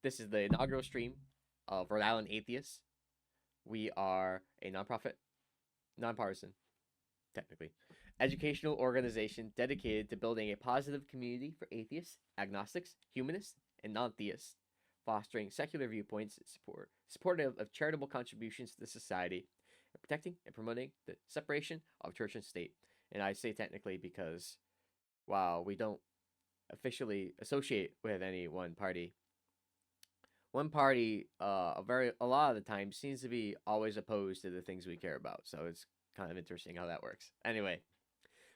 This is the inaugural stream of Rhode Island Atheists. We are a nonprofit, nonpartisan, technically, educational organization dedicated to building a positive community for atheists, agnostics, humanists, and non-theists, fostering secular viewpoints, supportive of charitable contributions to the society, and protecting and promoting the separation of church and state. And I say technically because while we don't officially associate with any one party a lot of the time seems to be always opposed to the things we care about. So it's kind of interesting how that works. Anyway,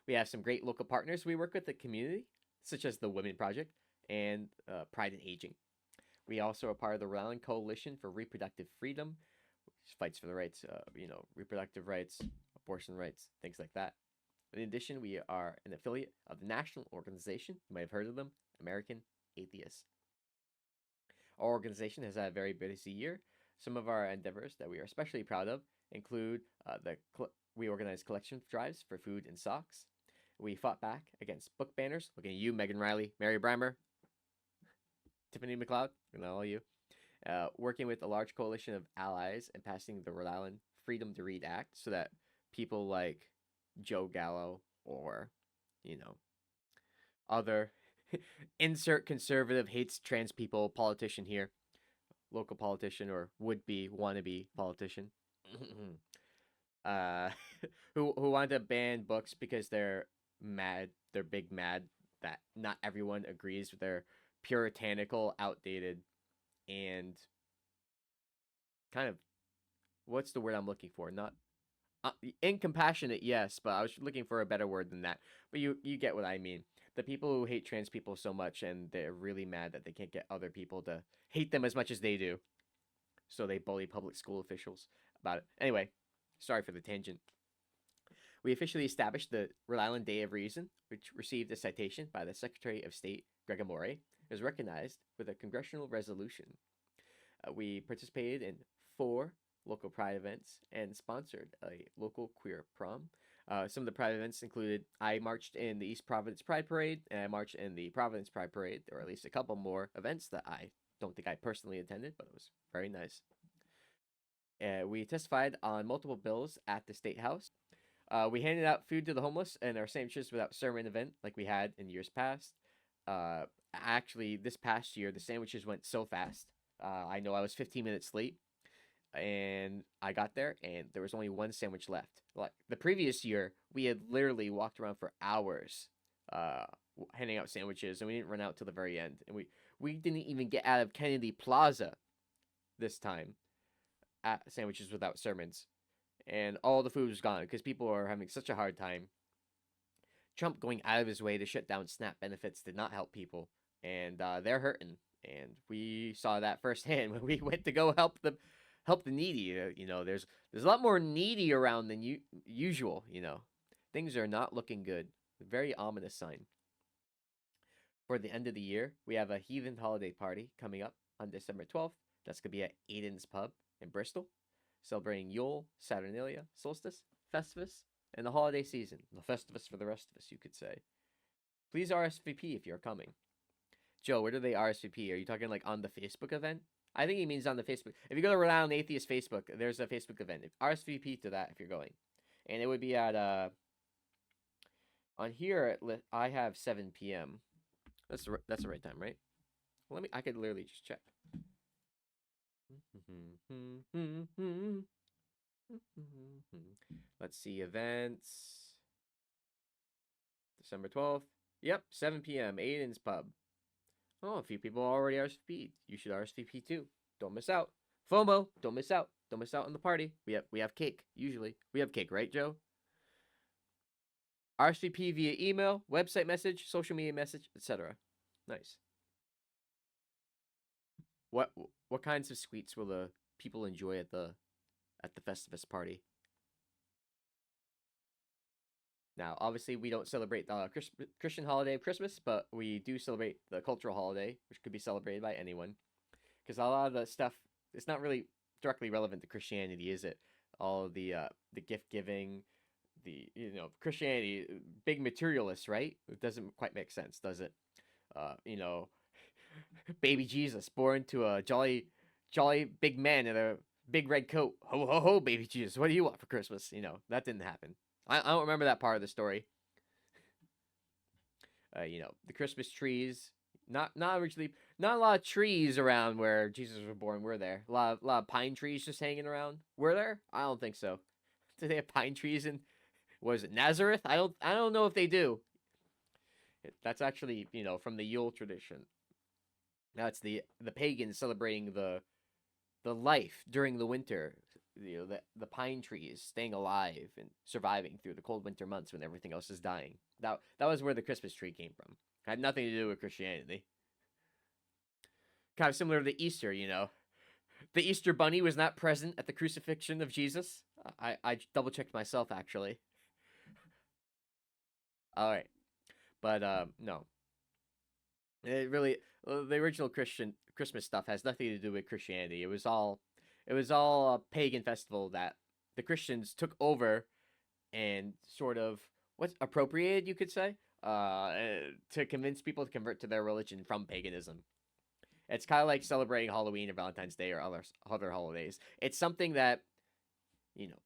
we have some great local partners we work with the community, such as the Women Project and Pride in Aging. We also are part of the Rhode Island Coalition for Reproductive Freedom, which fights for the rights, reproductive rights, abortion rights, things like that. In addition, we are an affiliate of the national organization, you might have heard of them, American Atheists. Our organization has had a very busy year. Some of our endeavors that we are especially proud of include we organize collection drives for food and socks. We fought back against book banners. Looking at you, Megan Riley, Mary Brammer, Tiffany McLeod, and all of you. Working with a large coalition of allies and passing the Rhode Island Freedom to Read Act so that people like Joe Gallo or, other insert conservative hates trans people politician here, local politician or would be wannabe politician, uh, who wanted to ban books because they're mad, they're big mad that not everyone agrees with their puritanical, outdated, and kind of what's the word I'm looking for? Not incompassionate, yes, but I was looking for a better word than that. But you get what I mean. The people who hate trans people so much and they're really mad that they can't get other people to hate them as much as they do. So they bully public school officials about it. Anyway, sorry for the tangent. We officially established the Rhode Island Day of Reason, which received a citation by the Secretary of State, Greg Amore. It was recognized with a congressional resolution. We participated in 4 local pride events and sponsored a local queer prom. Some of the pride events included I marched in the East Providence Pride Parade, and I marched in the Providence Pride Parade. There were at least a couple more events that I don't think I personally attended, but it was very nice. We testified on multiple bills at the State House. We handed out food to the homeless and our Sandwiches Without Sermon event like we had in years past. Actually, this past year, the sandwiches went so fast. I know I was 15 minutes late, and I got there, and there was only one sandwich left. Like the previous year, we had literally walked around for hours, handing out sandwiches, and we didn't run out till the very end. And we didn't even get out of Kennedy Plaza this time at Sandwiches Without Sermons, and all the food was gone because people are having such a hard time. Trump going out of his way to shut down SNAP benefits did not help people, and they're hurting. And we saw that firsthand when we went to go help the needy. There's a lot more needy around than usual. Things are not looking good. Very ominous sign. For the end of the year, we have a heathen holiday party coming up on December 12th. That's gonna be at Aiden's Pub in Bristol, celebrating Yule, Saturnalia, Solstice, Festivus, and the holiday season. The Festivus for the rest of us, you could say. Please RSVP if you're coming. Joe, where do they RSVP? Are you talking like on the Facebook event? I think he means on the Facebook. If you go to Rhode Island Atheist Facebook, there's a Facebook event. RSVP to that if you're going. And it would be at on here I have 7 p.m. That's the right time, right? Well, I could literally just check. Let's see, events. December 12th. Yep, 7 p.m. Aiden's Pub. Oh, a few people already RSVP'd. You should RSVP too. Don't miss out. FOMO, don't miss out. Don't miss out on the party. We have cake, usually. We have cake, right, Joe? RSVP via email, website message, social media message, etc. Nice. What kinds of sweets will the people enjoy at the Festivus party? Now, obviously, we don't celebrate the Christian holiday of Christmas, but we do celebrate the cultural holiday, which could be celebrated by anyone. Because a lot of the stuff, it's not really directly relevant to Christianity, is it? All of the gift giving, the Christianity, big materialist, right? It doesn't quite make sense, does it? Baby Jesus born to a jolly big man in a big red coat. Ho ho ho, baby Jesus, what do you want for Christmas? That didn't happen. I don't remember that part of the story. The Christmas trees. Not originally. Not a lot of trees around where Jesus was born. Were there a lot of pine trees just hanging around? Were there? I don't think so. Do they have pine trees in? Was it Nazareth? I don't know if they do. That's actually from the Yule tradition. That's the pagans celebrating the life during the winter. The pine trees staying alive and surviving through the cold winter months when everything else is dying. That was where the Christmas tree came from. It had nothing to do with Christianity. Kind of similar to Easter. The Easter bunny was not present at the crucifixion of Jesus. I double checked myself actually. All right, but no, it really the original Christian Christmas stuff has nothing to do with Christianity. It was all a pagan festival that the Christians took over and sort of what's appropriated, you could say, to convince people to convert to their religion from paganism. It's kind of like celebrating Halloween or Valentine's Day or other holidays. It's something that you know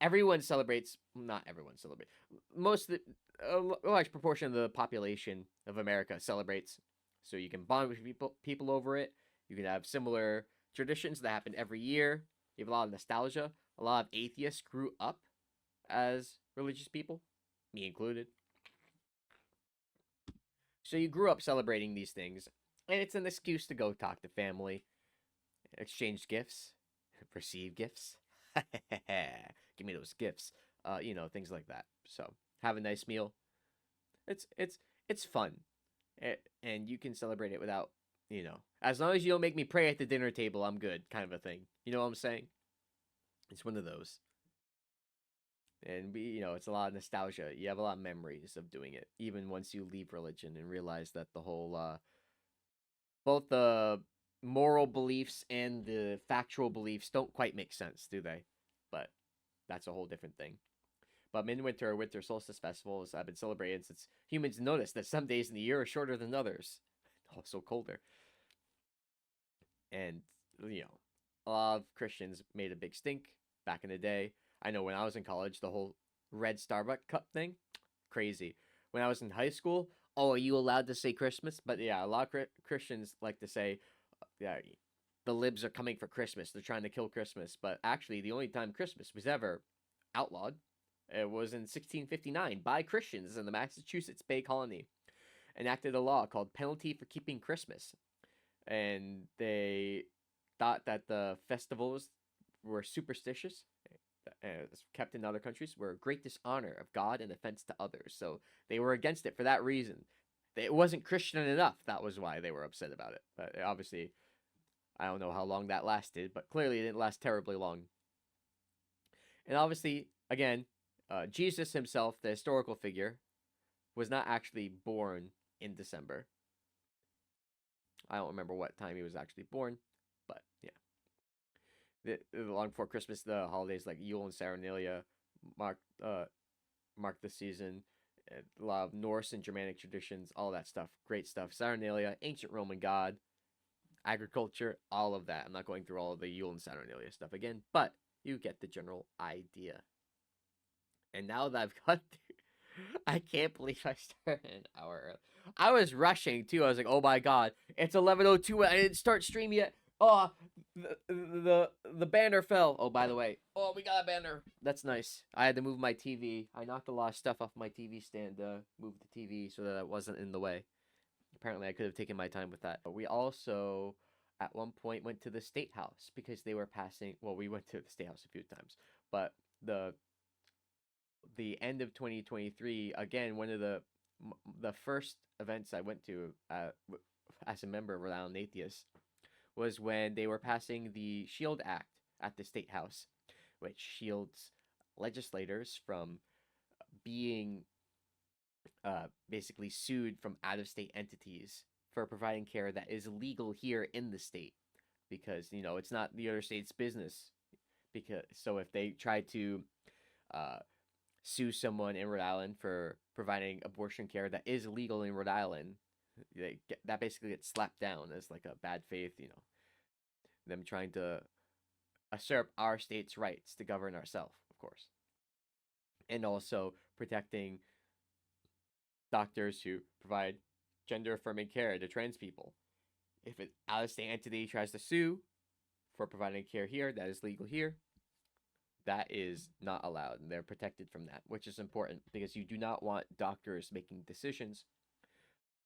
everyone celebrates. Not everyone celebrates. Most of a large proportion of the population of America celebrates. So you can bond with people over it. You can have similar traditions that happen every year. You have a lot of nostalgia. A lot of atheists grew up as religious people, me included. So you grew up celebrating these things, and it's an excuse to go talk to family, exchange gifts, receive gifts. Give me those gifts. Things like that. So have a nice meal. It's fun, and you can celebrate it without, as long as you don't make me pray at the dinner table, I'm good, kind of a thing. You know what I'm saying? It's one of those. And it's a lot of nostalgia. You have a lot of memories of doing it, even once you leave religion and realize that the whole, both the moral beliefs and the factual beliefs don't quite make sense, do they? But that's a whole different thing. But midwinter or winter solstice festivals have been celebrated since humans noticed that some days in the year are shorter than others, also colder. And, you know, a lot of Christians made a big stink back in the day. I know when I was in college, the whole red Starbucks cup thing, crazy. When I was in high school, oh, are you allowed to say Christmas? But yeah, a lot of Christians like to say, yeah, the libs are coming for Christmas. They're trying to kill Christmas. But actually, the only time Christmas was ever outlawed, it was in 1659 by Christians in the Massachusetts Bay Colony, enacted a law called Penalty for Keeping Christmas. And they thought that the festivals were superstitious, kept in other countries, were a great dishonor of God and offense to others. So they were against it for that reason. It wasn't Christian enough. That was why they were upset about it. But obviously, I don't know how long that lasted, but clearly it didn't last terribly long. And obviously, again, Jesus himself, the historical figure, was not actually born in December. I don't remember what time he was actually born, but yeah. Long before Christmas, the holidays like Yule and Saturnalia mark mark the season. A lot of Norse and Germanic traditions, all that stuff, great stuff. Saturnalia, ancient Roman god, agriculture, all of that. I'm not going through all of the Yule and Saturnalia stuff again, but you get the general idea. And now that I've got I can't believe I started an hour early. I was rushing too. I was like, oh my god, it's 11:02. I didn't start streaming yet. Oh, the banner fell. Oh, by the way, oh, we got a banner. That's nice. I had to move my TV. I knocked a lot of stuff off my TV stand to move the TV so that it wasn't in the way. Apparently, I could have taken my time with that. But we also, at one point, went to the State House because they were passing. Well, we went to the State House a few times, but the end of 2023, again, one of the first events I went to as a member of Rhode Island Atheists was when they were passing the Shield Act at the State House, which shields legislators from being basically sued from out-of-state entities for providing care that is legal here in the state, because it's not the other state's business. Because so if they try to uh, sue someone in Rhode Island for providing abortion care that is legal in Rhode Island, That basically gets slapped down as like a bad faith, them trying to usurp our state's rights to govern ourselves, of course, and also protecting doctors who provide gender affirming care to trans people. If an out of state entity tries to sue for providing care here that is legal here, that is not allowed, and they're protected from that, which is important because you do not want doctors making decisions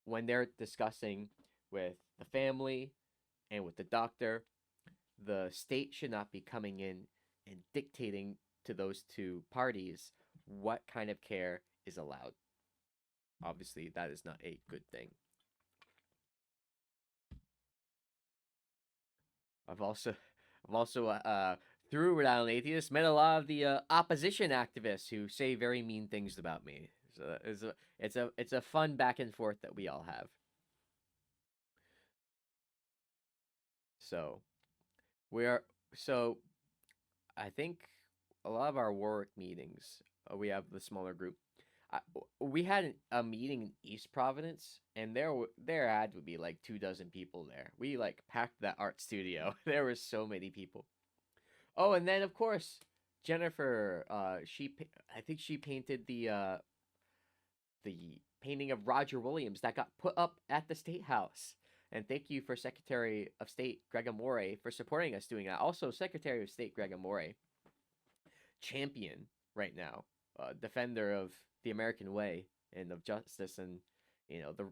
when they're discussing with the family and with the doctor. The state should not be coming in and dictating to those two parties what kind of care is allowed. Obviously, that is not a good thing. I've also through Rhode Island Atheists, met a lot of the opposition activists who say very mean things about me. So it's a fun back and forth that we all have. So I think a lot of our Warwick meetings, we have the smaller group. We had a meeting in East Providence, and there had to be like 24 people there. We like packed that art studio. There were so many people. Oh, and then of course Jennifer. I think she painted the painting of Roger Williams that got put up at the State House. And thank you for Secretary of State Greg Amore for supporting us doing that. Also, Secretary of State Greg Amore, champion right now, defender of the American way and of justice and the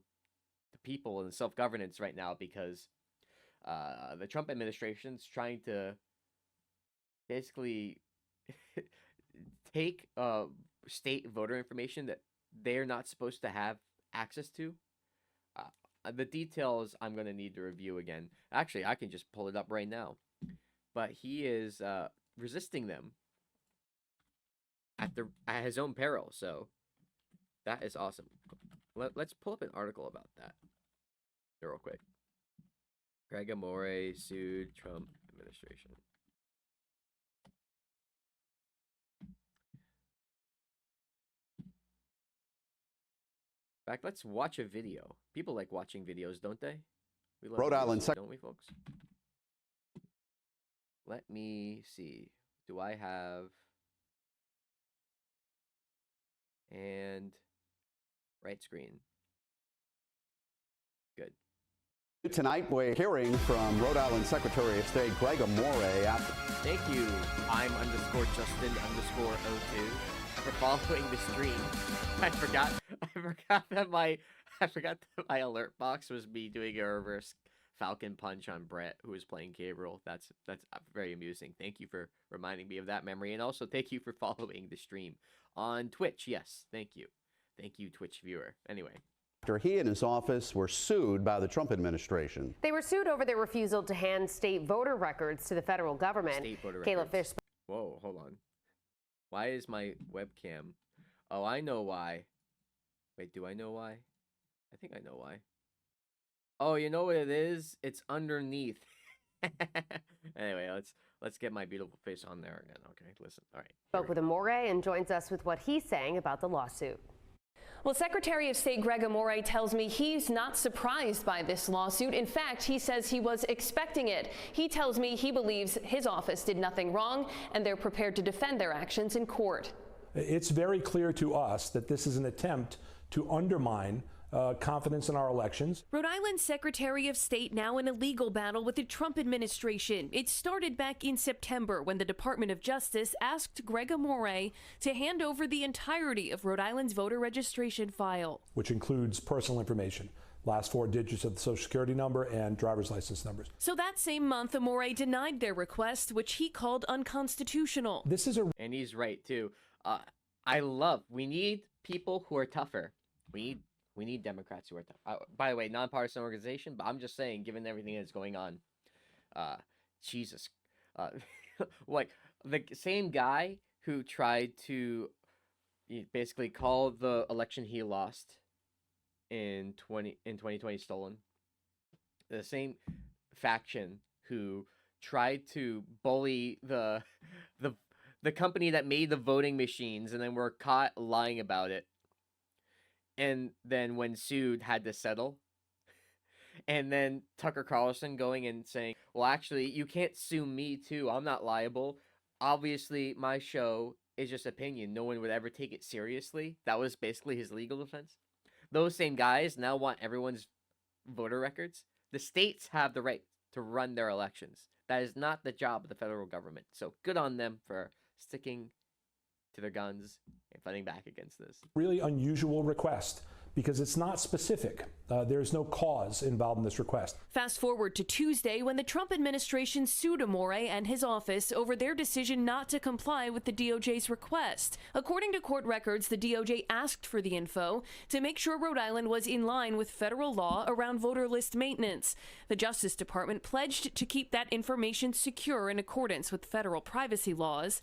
people and self-governance right now, because the Trump administration's trying to basically take state voter information that they're not supposed to have access to. The details I'm going to need to review again. Actually, I can just pull it up right now. But he is resisting them at his own peril. So that is awesome. Let's pull up an article about that real quick. Greg Amore sued Trump administration. In fact, let's watch a video. People like watching videos, don't they? We love Rhode Island, don't we, folks? Let me see. Do I have... And... right screen. Good. Tonight, we're hearing from Rhode Island Secretary of State Greg Amore. Thank you. I'm _Justin_02 for following the stream. I forgot that my alert box was me doing a reverse Falcon punch on Brett, who was playing Gabriel. That's very amusing. Thank you for reminding me of that memory, and also thank you for following the stream on Twitch. Yes, thank you, Twitch viewer. Anyway. After he and his office were sued by the Trump administration. They were sued over their refusal to hand state voter records to the federal government. State voter Caleb records. Fish. Whoa, hold on. Why is my webcam? Oh, I know why. Wait, do I know why? I think I know why. Oh, you know what it is? It's underneath. Anyway, let's get my beautiful face on there again. Okay, listen. All right. Spoke with Amore and joins us with what he's saying about the lawsuit. Well, Secretary of State Greg Amore tells me he's not surprised by this lawsuit. In fact, he says he was expecting it. He tells me he believes his office did nothing wrong, and they're prepared to defend their actions in court. It's very clear to us that this is an attempt to undermine confidence in our elections. Rhode Island's Secretary of State now in a legal battle with the Trump administration. It started back in September when the Department of Justice asked Greg Amore to hand over the entirety of Rhode Island's voter registration file, which includes personal information, last 4 digits of the Social Security number and driver's license numbers. So that same month, Amore denied their request, which he called unconstitutional. And he's right too. We need people who are tougher. We need Democrats who are tough. By the way, nonpartisan organization, but I'm just saying, given everything that's going on, Jesus, like the same guy who tried to basically call the election he lost in 2020 stolen, the same faction who tried to bully the company that made the voting machines and then were caught lying about it, and then when sued had to settle. And then Tucker Carlson going and saying, well, actually, you can't sue me too. I'm not liable. Obviously, my show is just opinion. No one would ever take it seriously. That was basically his legal defense. Those same guys now want everyone's voter records. The states have the right to run their elections. That is not the job of the federal government. So good on them for sticking to their guns and fighting back against this. Really unusual request because it's not specific. There's no cause involved in this request. Fast forward to Tuesday when the Trump administration sued Amore and his office over their decision not to comply with the DOJ's request. According to court records, the DOJ asked for the info to make sure Rhode Island was in line with federal law around voter list maintenance. The Justice Department pledged to keep that information secure in accordance with federal privacy laws.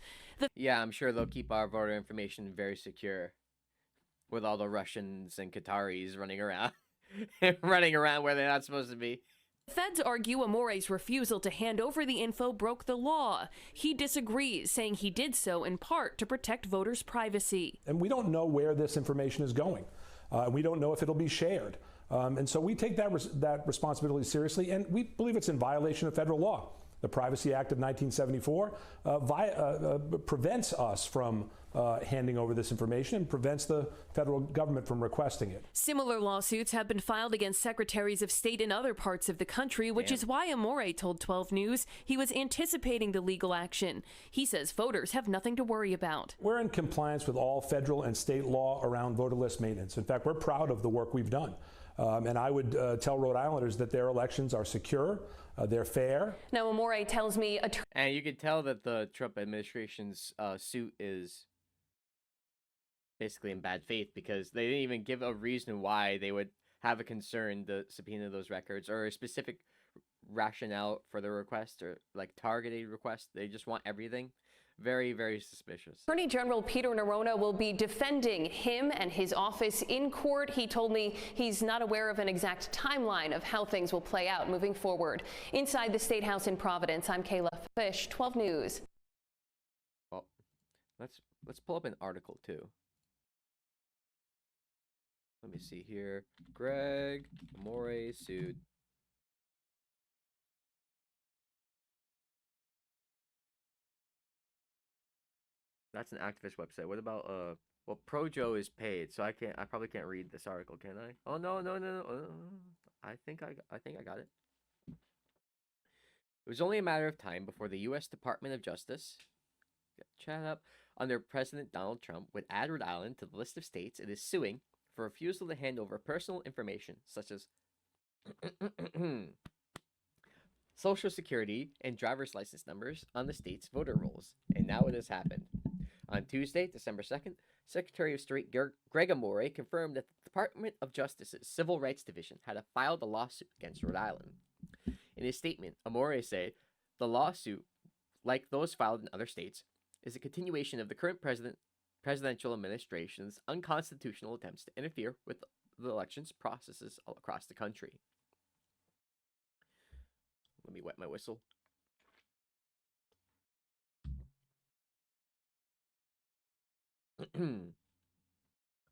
Yeah, I'm sure they'll keep our voter information very secure with all the Russians and Qataris running around running around where they're not supposed to be. The feds argue Amore's refusal to hand over the info broke the law. He disagrees, saying he did so in part to protect voters' privacy. And we don't know where this information is going. We don't know if it'll be shared. And so we take that responsibility seriously, and we believe it's in violation of federal law. The Privacy Act of 1974 prevents us from handing over this information and prevents the federal government from requesting it. Similar lawsuits have been filed against secretaries of state in other parts of the country, which is why Amore told 12 News he was anticipating the legal action. He says voters have nothing to worry about. We're in compliance with all federal and state law around voter list maintenance. In fact, we're proud of the work we've done. And I would tell Rhode Islanders that their elections are secure, they're fair. Now, Amore tells me... And you can tell that the Trump administration's suit is basically in bad faith because they didn't even give a reason why they would have a concern to subpoena those records or a specific rationale for the request or like targeted request. They just want everything. Very, very suspicious. Attorney General Peter Nerona will be defending him and his office in court. He told me he's not aware of an exact timeline of how things will play out moving forward. Inside the State House in Providence, I'm Kayla Fish, 12 News. Well, let's pull up an article too. Let me see here. Greg Amore sued. That's an activist website. What about well, Projo is paid, so I probably can't read this article, can I? Oh no. I think I got it. It was only a matter of time before the US Department of Justice, chat up, under President Donald Trump would add Rhode Island to the list of states it is suing for refusal to hand over personal information such as Social Security and driver's license numbers on the state's voter rolls. And now it has happened. On Tuesday, December 2nd, Secretary of State Greg Amore confirmed that the Department of Justice's Civil Rights Division had filed a lawsuit against Rhode Island. In his statement, Amore said the lawsuit, like those filed in other states, is a continuation of the current presidential administration's unconstitutional attempts to interfere with the elections processes all across the country. Let me wet my whistle.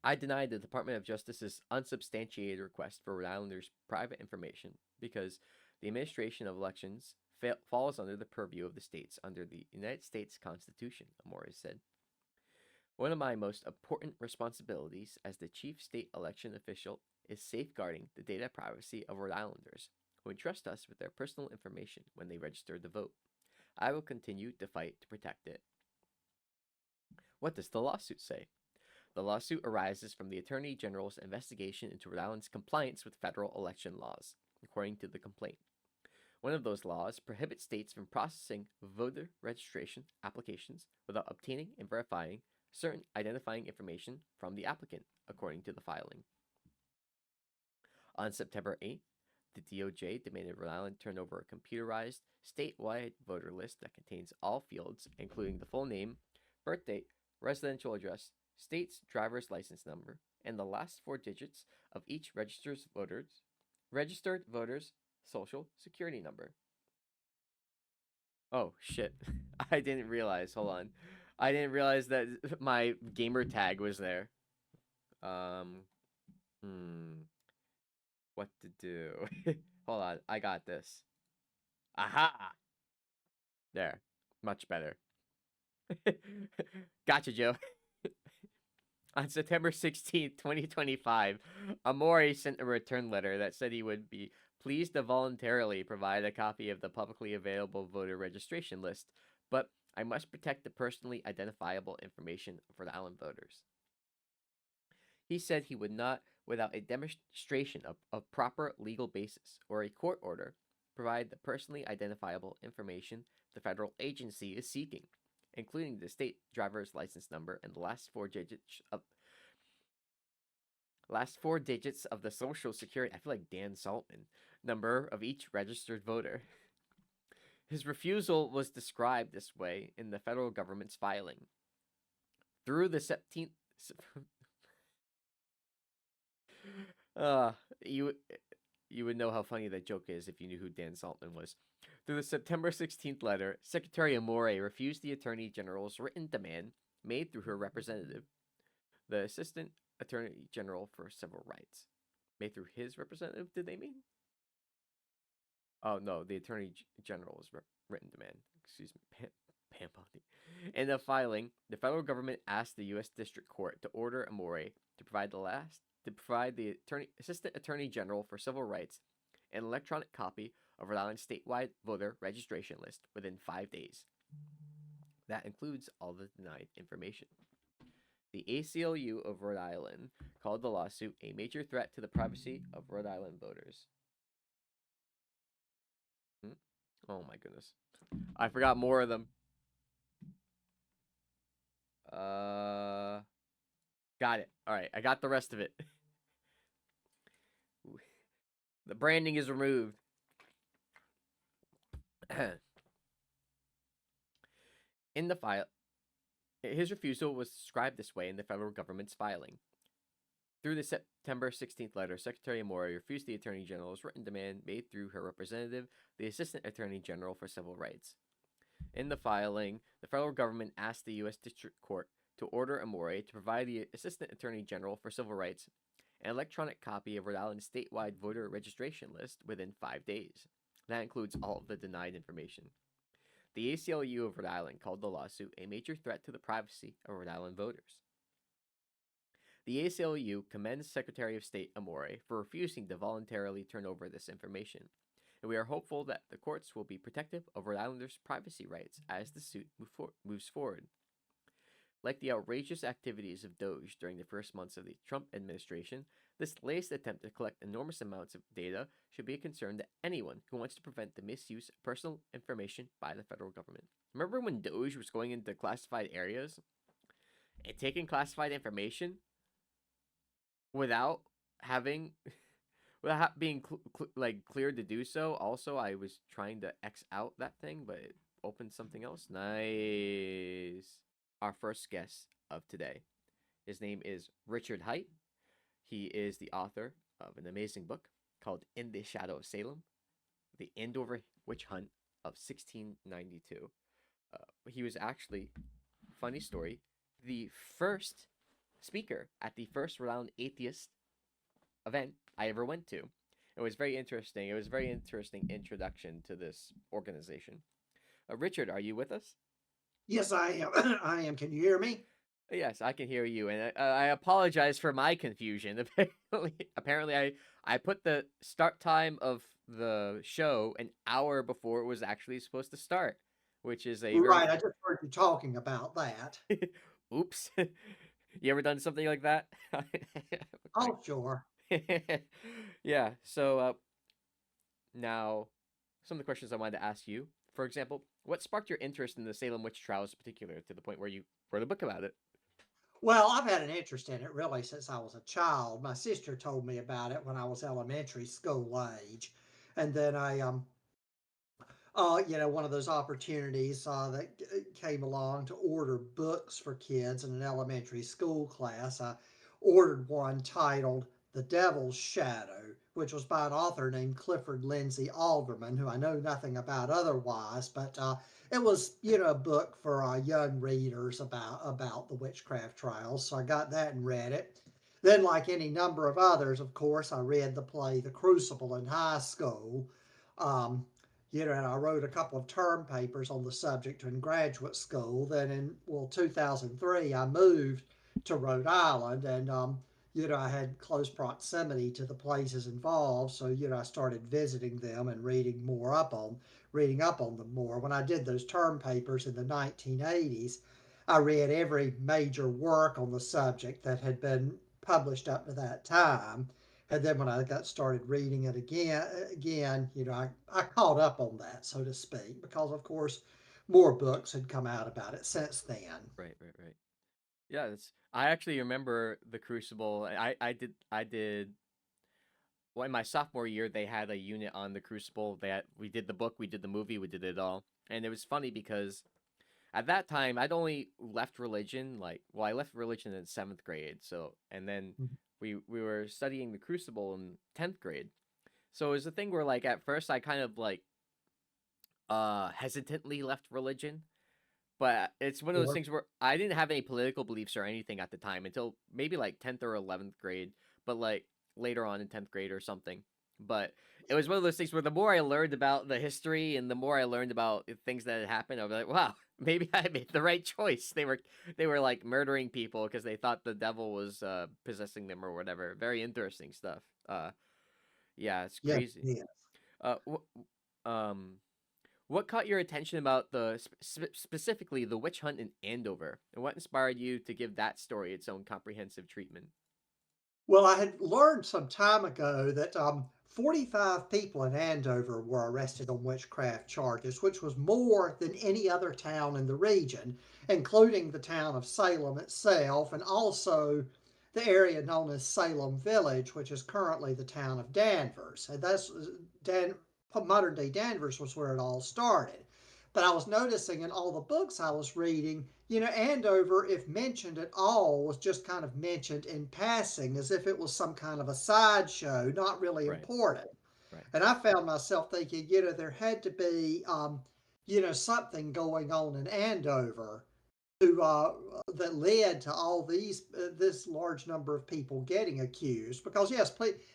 I denied the Department of Justice's unsubstantiated request for Rhode Islanders' private information because the administration of elections falls under the purview of the states under the United States Constitution, Amore said. One of my most important responsibilities as the chief state election official is safeguarding the data privacy of Rhode Islanders who entrust us with their personal information when they register to vote. I will continue to fight to protect it. What does the lawsuit say? The lawsuit arises from the Attorney General's investigation into Rhode Island's compliance with federal election laws, according to the complaint. One of those laws prohibits states from processing voter registration applications without obtaining and verifying certain identifying information from the applicant, according to the filing. On September 8th, the DOJ demanded Rhode Island turn over a computerized statewide voter list that contains all fields, including the full name, birth date, residential address, state's driver's license number, and the last 4 digits of each registered voter's social security number. Oh, shit. I didn't realize. Hold on. I didn't realize that my gamer tag was there. What to do? Hold on, I got this. Aha! There. Much better. Gotcha, Joe. On September 16th, 2025, Amore sent a return letter that said he would be pleased to voluntarily provide a copy of the publicly available voter registration list, but I must protect the personally identifiable information of Rhode Island voters. He said he would not, without a demonstration of proper legal basis or a court order, provide the personally identifiable information the federal agency is seeking, including the state driver's license number and the last four digits of the social security, I feel like Dan Saltman, number of each registered voter. His refusal was described this way in the federal government's filing. Through the 17th you would know how funny that joke is if you knew who Dan Saltman was. Through the September 16th letter, Secretary Amore refused the Attorney General's written demand made through her representative, the Assistant Attorney General for Civil Rights. Made through his representative, did they mean? Oh, no, the Attorney General's written demand. Excuse me, Pam Bondi. In the filing, the federal government asked the U.S. District Court to order Amore to provide the Assistant Attorney General for Civil Rights an electronic copy of Rhode Island's statewide voter registration list within 5 days. That includes all the denied information. The ACLU of Rhode Island called the lawsuit a major threat to the privacy of Rhode Island voters. Oh my goodness. I forgot more of them. Got it. All right, I got the rest of it. The branding is removed. In the file, his refusal was described this way in the federal government's filing. Through the September 16th letter, Secretary Amore refused the Attorney General's written demand made through her representative, the Assistant Attorney General for Civil Rights. In the filing, the federal government asked the U.S. District Court to order Amore to provide the Assistant Attorney General for Civil Rights an electronic copy of Rhode Island's statewide voter registration list within 5 days. That includes all of the denied information. The ACLU of Rhode Island called the lawsuit a major threat to the privacy of Rhode Island voters. The ACLU commends Secretary of State Amore for refusing to voluntarily turn over this information, and we are hopeful that the courts will be protective of Rhode Islanders' privacy rights as the suit moves forward. Like the outrageous activities of Doge during the first months of the Trump administration, this latest attempt to collect enormous amounts of data should be a concern to anyone who wants to prevent the misuse of personal information by the federal government. Remember when Doge was going into classified areas and taking classified information without being cleared to do so? Also, I was trying to X out that thing, but it opened something else. Nice. Our first guest of today. His name is Richard Hite. He is the author of an amazing book called In the Shadow of Salem, The Andover Witch Hunt of 1692. He was actually, funny story, the first speaker at the first Rhode Island Atheist event I ever went to. It was very interesting. It was a very interesting introduction to this organization. Richard, are you with us? Yes, I am. I am. Can you hear me? Yes, I can hear you, and I apologize for my confusion. Apparently, I put the start time of the show an hour before it was actually supposed to start, which is a Right. I just heard you talking about that. Oops. You ever done something like that? Oh, sure. Yeah. So now, some of the questions I wanted to ask you. For example, what sparked your interest in the Salem witch trials in particular to the point where you wrote a book about it? Well, I've had an interest in it really since I was a child. My sister told me about it when I was elementary school age. And then one of those opportunities that came along to order books for kids in an elementary school class. I ordered one titled The Devil's Shadow, which was by an author named Clifford Lindsay Alderman, who I know nothing about otherwise, but it was, a book for young readers about the witchcraft trials. So I got that and read it. Then, like any number of others, of course, I read the play The Crucible in high school. Um, and I wrote a couple of term papers on the subject in graduate school. Then in, 2003, I moved to Rhode Island, and, I had close proximity to the places involved. So, I started visiting them and reading up on them more. When I did those term papers in the 1980s, I read every major work on the subject that had been published up to that time. And then when I got started reading it again, I caught up on that, so to speak, because of course more books had come out about it since then. Right. Yeah, I actually remember the Crucible. I did well in my sophomore year. They had a unit on the Crucible. We did the book, we did the movie, we did it all, and it was funny because at that time I'd only left religion I left religion in 7th grade. So and then Mhm. we were studying the Crucible in 10th grade. So it was a thing where at first I kind of hesitantly left religion. But it's one of those Sure. things where I didn't have any political beliefs or anything at the time until maybe 10th or 11th grade, but later on in 10th grade or something. But it was one of those things where the more I learned about the history and the more I learned about things that had happened, I was like, wow, maybe I made the right choice. They were murdering people because they thought the devil was possessing them or whatever. Very interesting stuff. Yeah, it's Yeah, crazy. yeah. Uh, um, what caught your attention about specifically the witch hunt in Andover, and what inspired you to give that story its own comprehensive treatment? Well, I had learned some time ago that 45 people in Andover were arrested on witchcraft charges, which was more than any other town in the region, including the town of Salem itself, and also the area known as Salem Village, which is currently the town of Danvers. And Dan, modern day Danvers was where it all started. But I was noticing in all the books I was reading, Andover, if mentioned at all, was just kind of mentioned in passing as if it was some kind of a sideshow, not really Right, important. right, And I found myself thinking, there had to be, something going on in Andover to that led to all this large number of people getting accused. Because yes,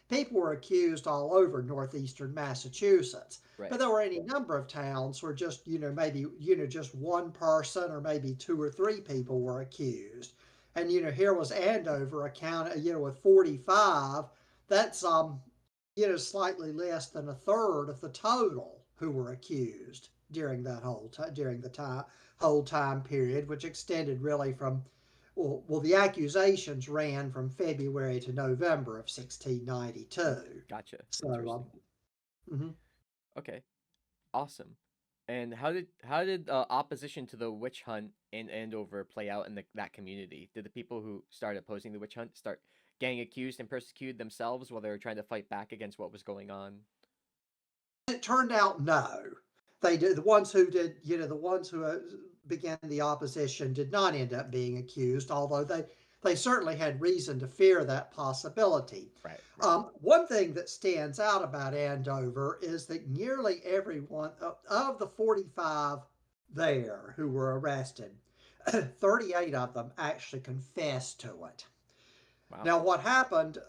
people were accused all over northeastern Massachusetts, but right, there were any number of towns where just maybe just one person or maybe two or three people were accused. And here was Andover account with 45. That's slightly less than a third of the total who were accused during that whole time period, which extended really from the accusations ran from February to November of 1692. gotcha. So, Interesting. mhm. Okay, awesome. And how did opposition to the witch hunt in Andover play out in that community? Did the people who started opposing the witch hunt start getting accused and persecuted themselves while they were trying to fight back against what was going on? It turned out no. They did. The ones who did, the ones who began the opposition did not end up being accused, although they certainly had reason to fear that possibility. Right, right. One thing that stands out about Andover is that nearly everyone of the 45 there who were arrested, 38 of them actually confessed to it. Wow. Now, what happened,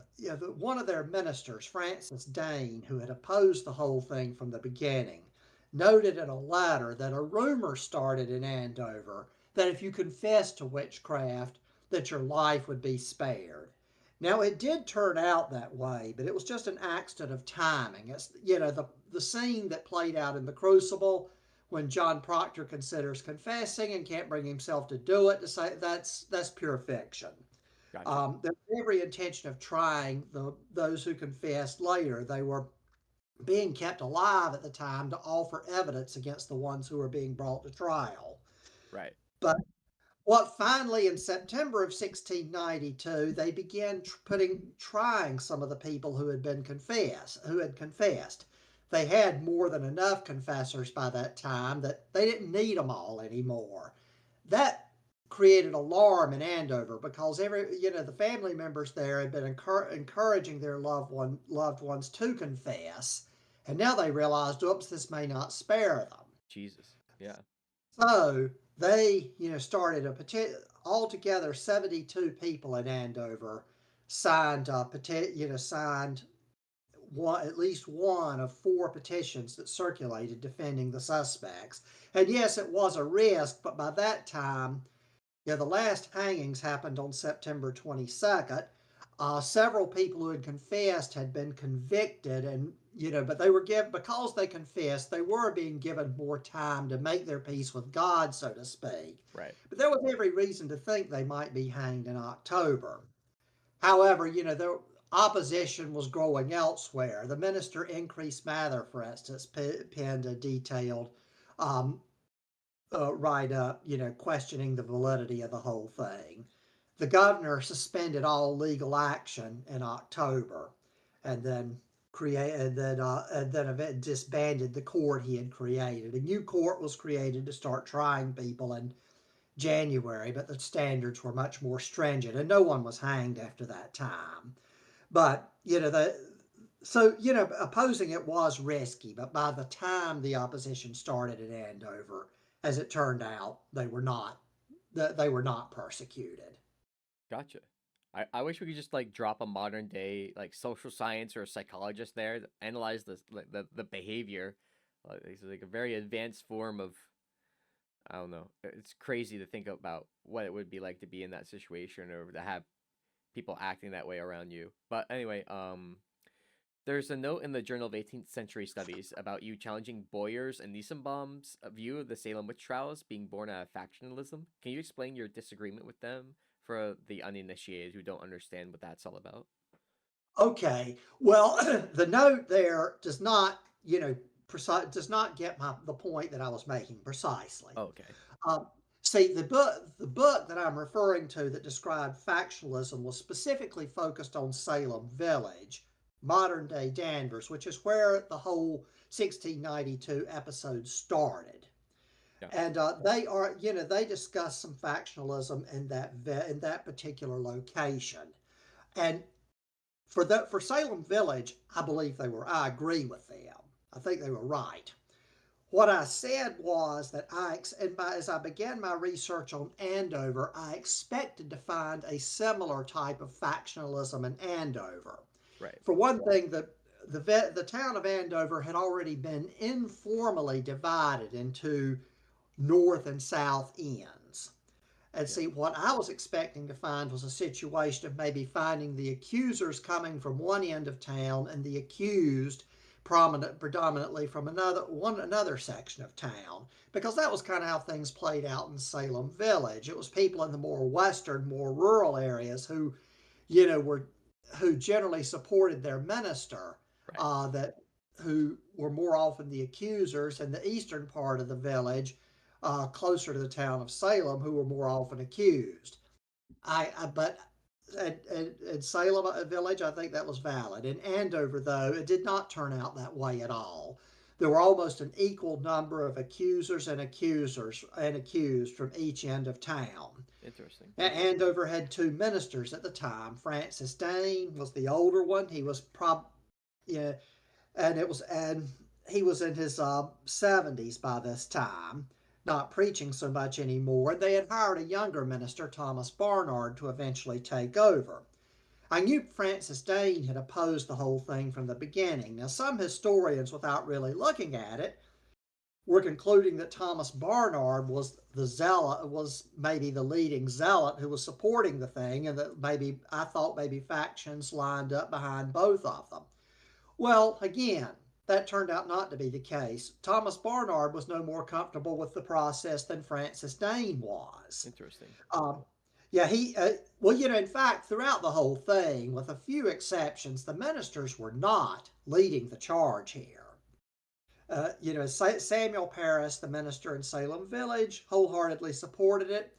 one of their ministers, Francis Dane, who had opposed the whole thing from the beginning, noted in a letter that a rumor started in Andover that if you confessed to witchcraft, that your life would be spared. Now, it did turn out that way, but it was just an accident of timing. It's, the scene that played out in the Crucible when John Proctor considers confessing and can't bring himself to do it, to say that's pure fiction. Gotcha. There was every intention of trying those who confessed later. They were being kept alive at the time to offer evidence against the ones who were being brought to trial. Right. But what finally in September of 1692, they began trying some of the people who had confessed. They had more than enough confessors by that time that they didn't need them all anymore. That created alarm in Andover because the family members there had been encouraging their loved ones to confess, and now they realized, oops, this may not spare them. Jesus. Yeah. So they started altogether 72 people in Andover signed signed at least one of 4 petitions that circulated defending the suspects. And yes, it was a risk, but by that time, the last hangings happened on September 22nd. Several people who had confessed had been convicted, and but they were given, because they confessed, they were being given more time to make their peace with God, so to speak. Right. But there was every reason to think they might be hanged in October. However, the opposition was growing elsewhere. The minister Increase Mather, for instance, penned a detailed write-up, questioning the validity of the whole thing. The governor suspended all legal action in October, and then disbanded the court he had created. A new court was created to start trying people in January, but the standards were much more stringent, and no one was hanged after that time. But opposing it was risky. But by the time the opposition started at Andover, as it turned out, they were not persecuted. Gotcha. I wish we could just like drop a modern day like social science or a psychologist there to analyze the behavior. It's like a very advanced form of, I don't know. It's crazy to think about what it would be like to be in that situation or to have people acting that way around you. But anyway, there's a note in the Journal of 18th Century Studies about you challenging Boyer's and Nissenbaum's view of the Salem witch trials being born out of factionalism. Can you explain your disagreement with them for the uninitiated who don't understand what that's all about? Okay, well, the note there does not, does not get the point that I was making precisely. Oh, okay. See, the book that I'm referring to that described factionalism was specifically focused on Salem Village, modern day Danvers, which is where the whole 1692 episode started. Yeah. And they discuss some factionalism in that particular location. And for Salem Village, I agree with them. I think they were right. What I said was that as I began my research on Andover, I expected to find a similar type of factionalism in Andover. Right. For one thing, the town of Andover had already been informally divided into north and south ends. And see, what I was expecting to find was a situation of maybe finding the accusers coming from one end of town and the accused predominantly from another section of town, because that was kind of how things played out in Salem Village. It was people in the more western, more rural areas who generally supported their minister, right. Who were more often the accusers, and the eastern part of the village, closer to the town of Salem, who were more often accused. But at Salem Village, I think that was valid. In Andover, though, it did not turn out that way at all. There were almost an equal number of accusers and accused from each end of town. Interesting. Andover had 2 ministers at the time. Francis Dane was the older one. He was and he was in his 70s by this time, not preaching so much anymore. They had hired a younger minister, Thomas Barnard, to eventually take over. I knew Francis Dane had opposed the whole thing from the beginning. Now, some historians, without really looking at it, were concluding that Thomas Barnard was maybe the leading zealot who was supporting the thing, and that I thought maybe factions lined up behind both of them. Well, again, that turned out not to be the case. Thomas Barnard was no more comfortable with the process than Francis Dane was. Interesting. In fact, throughout the whole thing, with a few exceptions, the ministers were not leading the charge here. Samuel Parris, the minister in Salem Village, wholeheartedly supported it.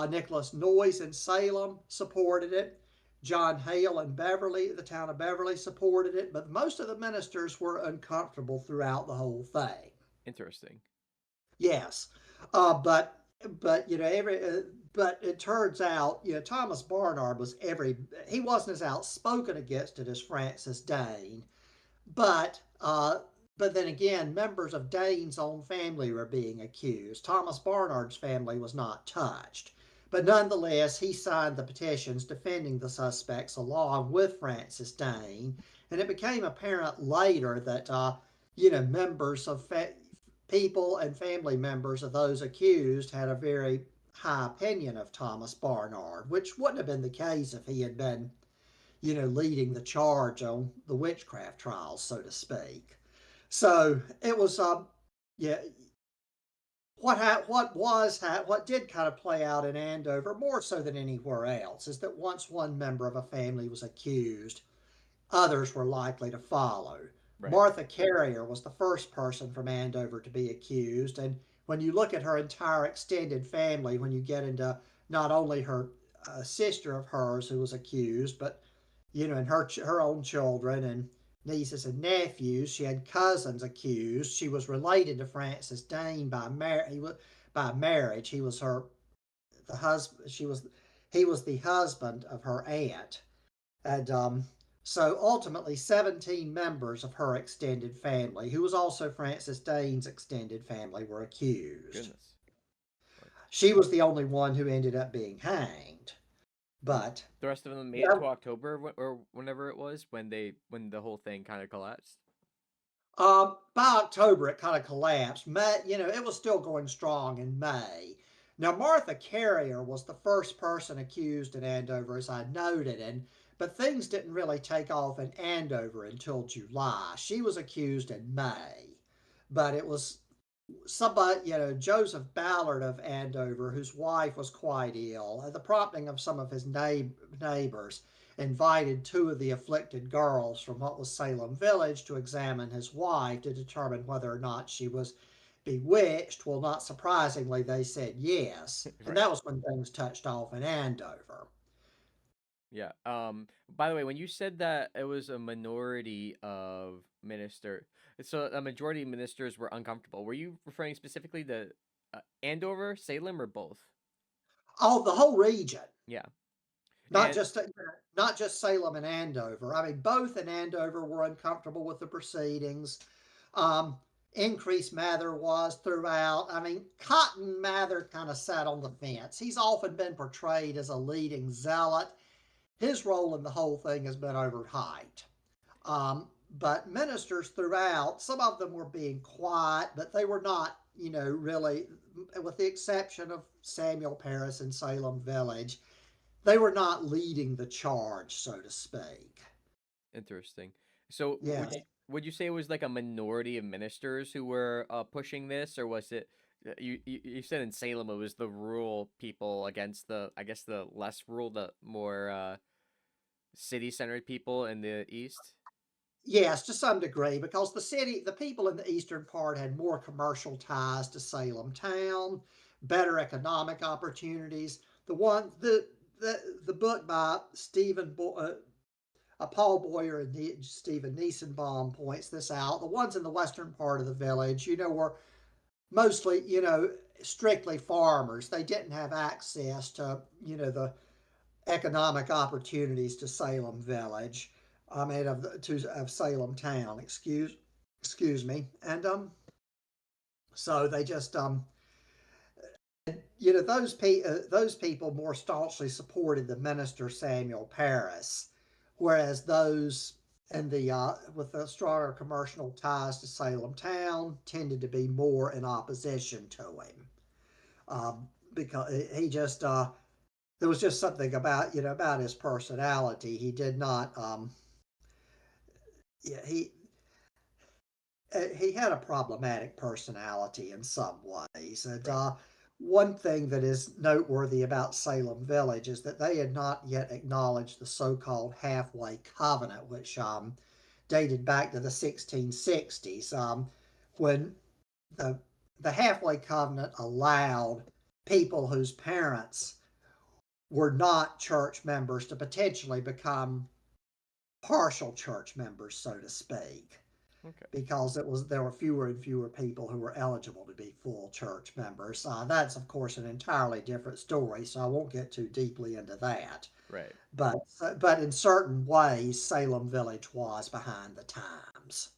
Nicholas Noyes in Salem supported it. John Hale in Beverly, the town of Beverly, supported it, but most of the ministers were uncomfortable throughout the whole thing. Interesting. Yes, but it turns out, Thomas Barnard he wasn't as outspoken against it as Francis Dane, but then again, members of Dane's own family were being accused. Thomas Barnard's family was not touched. But nonetheless, he signed the petitions defending the suspects along with Francis Dane. And it became apparent later that, members of people and family members of those accused had a very high opinion of Thomas Barnard, which wouldn't have been the case if he had been, leading the charge on the witchcraft trials, so to speak. So it was, yeah, what did kind of play out in Andover more so than anywhere else is that once one member of a family was accused, others were likely to follow. Right. Martha Carrier was the first person from Andover to be accused, and when you look at her entire extended family, when you get into not only her sister of hers who was accused, but and her own children and nieces and nephews. She had cousins accused. She was related to Francis Dane by marriage. He was the husband. He was the husband of her aunt, and so ultimately 17 members of her extended family, who was also Francis Dane's extended family, were accused. Goodness. She was the only one who ended up being hanged. But the rest of them made it to October or whenever it was when the whole thing kind of collapsed. By October, it kind of collapsed. May, it was still going strong in May. Now, Martha Carrier was the first person accused in Andover, as I noted, but things didn't really take off in Andover until July. She was accused in May, but it was somebody, Joseph Ballard of Andover, whose wife was quite ill, at the prompting of some of his neighbors, invited two of the afflicted girls from what was Salem Village to examine his wife to determine whether or not she was bewitched. Well, not surprisingly, they said yes. Right. And that was when things touched off in Andover. Yeah. By the way, when you said that it was a minority of so a majority of ministers were uncomfortable, were you referring specifically to Andover, Salem, or both? Oh, the whole region. Yeah. Not just Salem and Andover. I mean, both in Andover were uncomfortable with the proceedings. Increase Mather was throughout. I mean, Cotton Mather kind of sat on the fence. He's often been portrayed as a leading zealot. His role in the whole thing has been over Hite. But ministers throughout, some of them were being quiet, but they were not, really, with the exception of Samuel Parris in Salem Village, they were not leading the charge, so to speak. Interesting. So Yeah. would you say it was like a minority of ministers who were pushing this, or was it you said in Salem it was the rural people against the less rural, the more city-centered people in the east? Yes, to some degree, because the people in the eastern part had more commercial ties to Salem town, better economic opportunities. The book by Paul Boyer and Stephen Niesenbaum points this out. The ones in the western part of the village, were mostly, strictly farmers. They didn't have access to, the economic opportunities to Salem Village. Of Salem town. Excuse me. And so they just those people more staunchly supported the minister Samuel Parris, whereas those and with the stronger commercial ties to Salem town tended to be more in opposition to him, because he just there was just something about his personality. He did not he had a problematic personality in some ways, and one thing that is noteworthy about Salem Village is that they had not yet acknowledged the so-called halfway covenant, which dated back to the 1660s, when the halfway covenant allowed people whose parents were not church members to potentially become partial church members, so to speak. Okay. Because there were fewer and fewer people who were eligible to be full church members. That's of course an entirely different story, so I won't get too deeply into that. Right. But in certain ways, Salem Village was behind the times.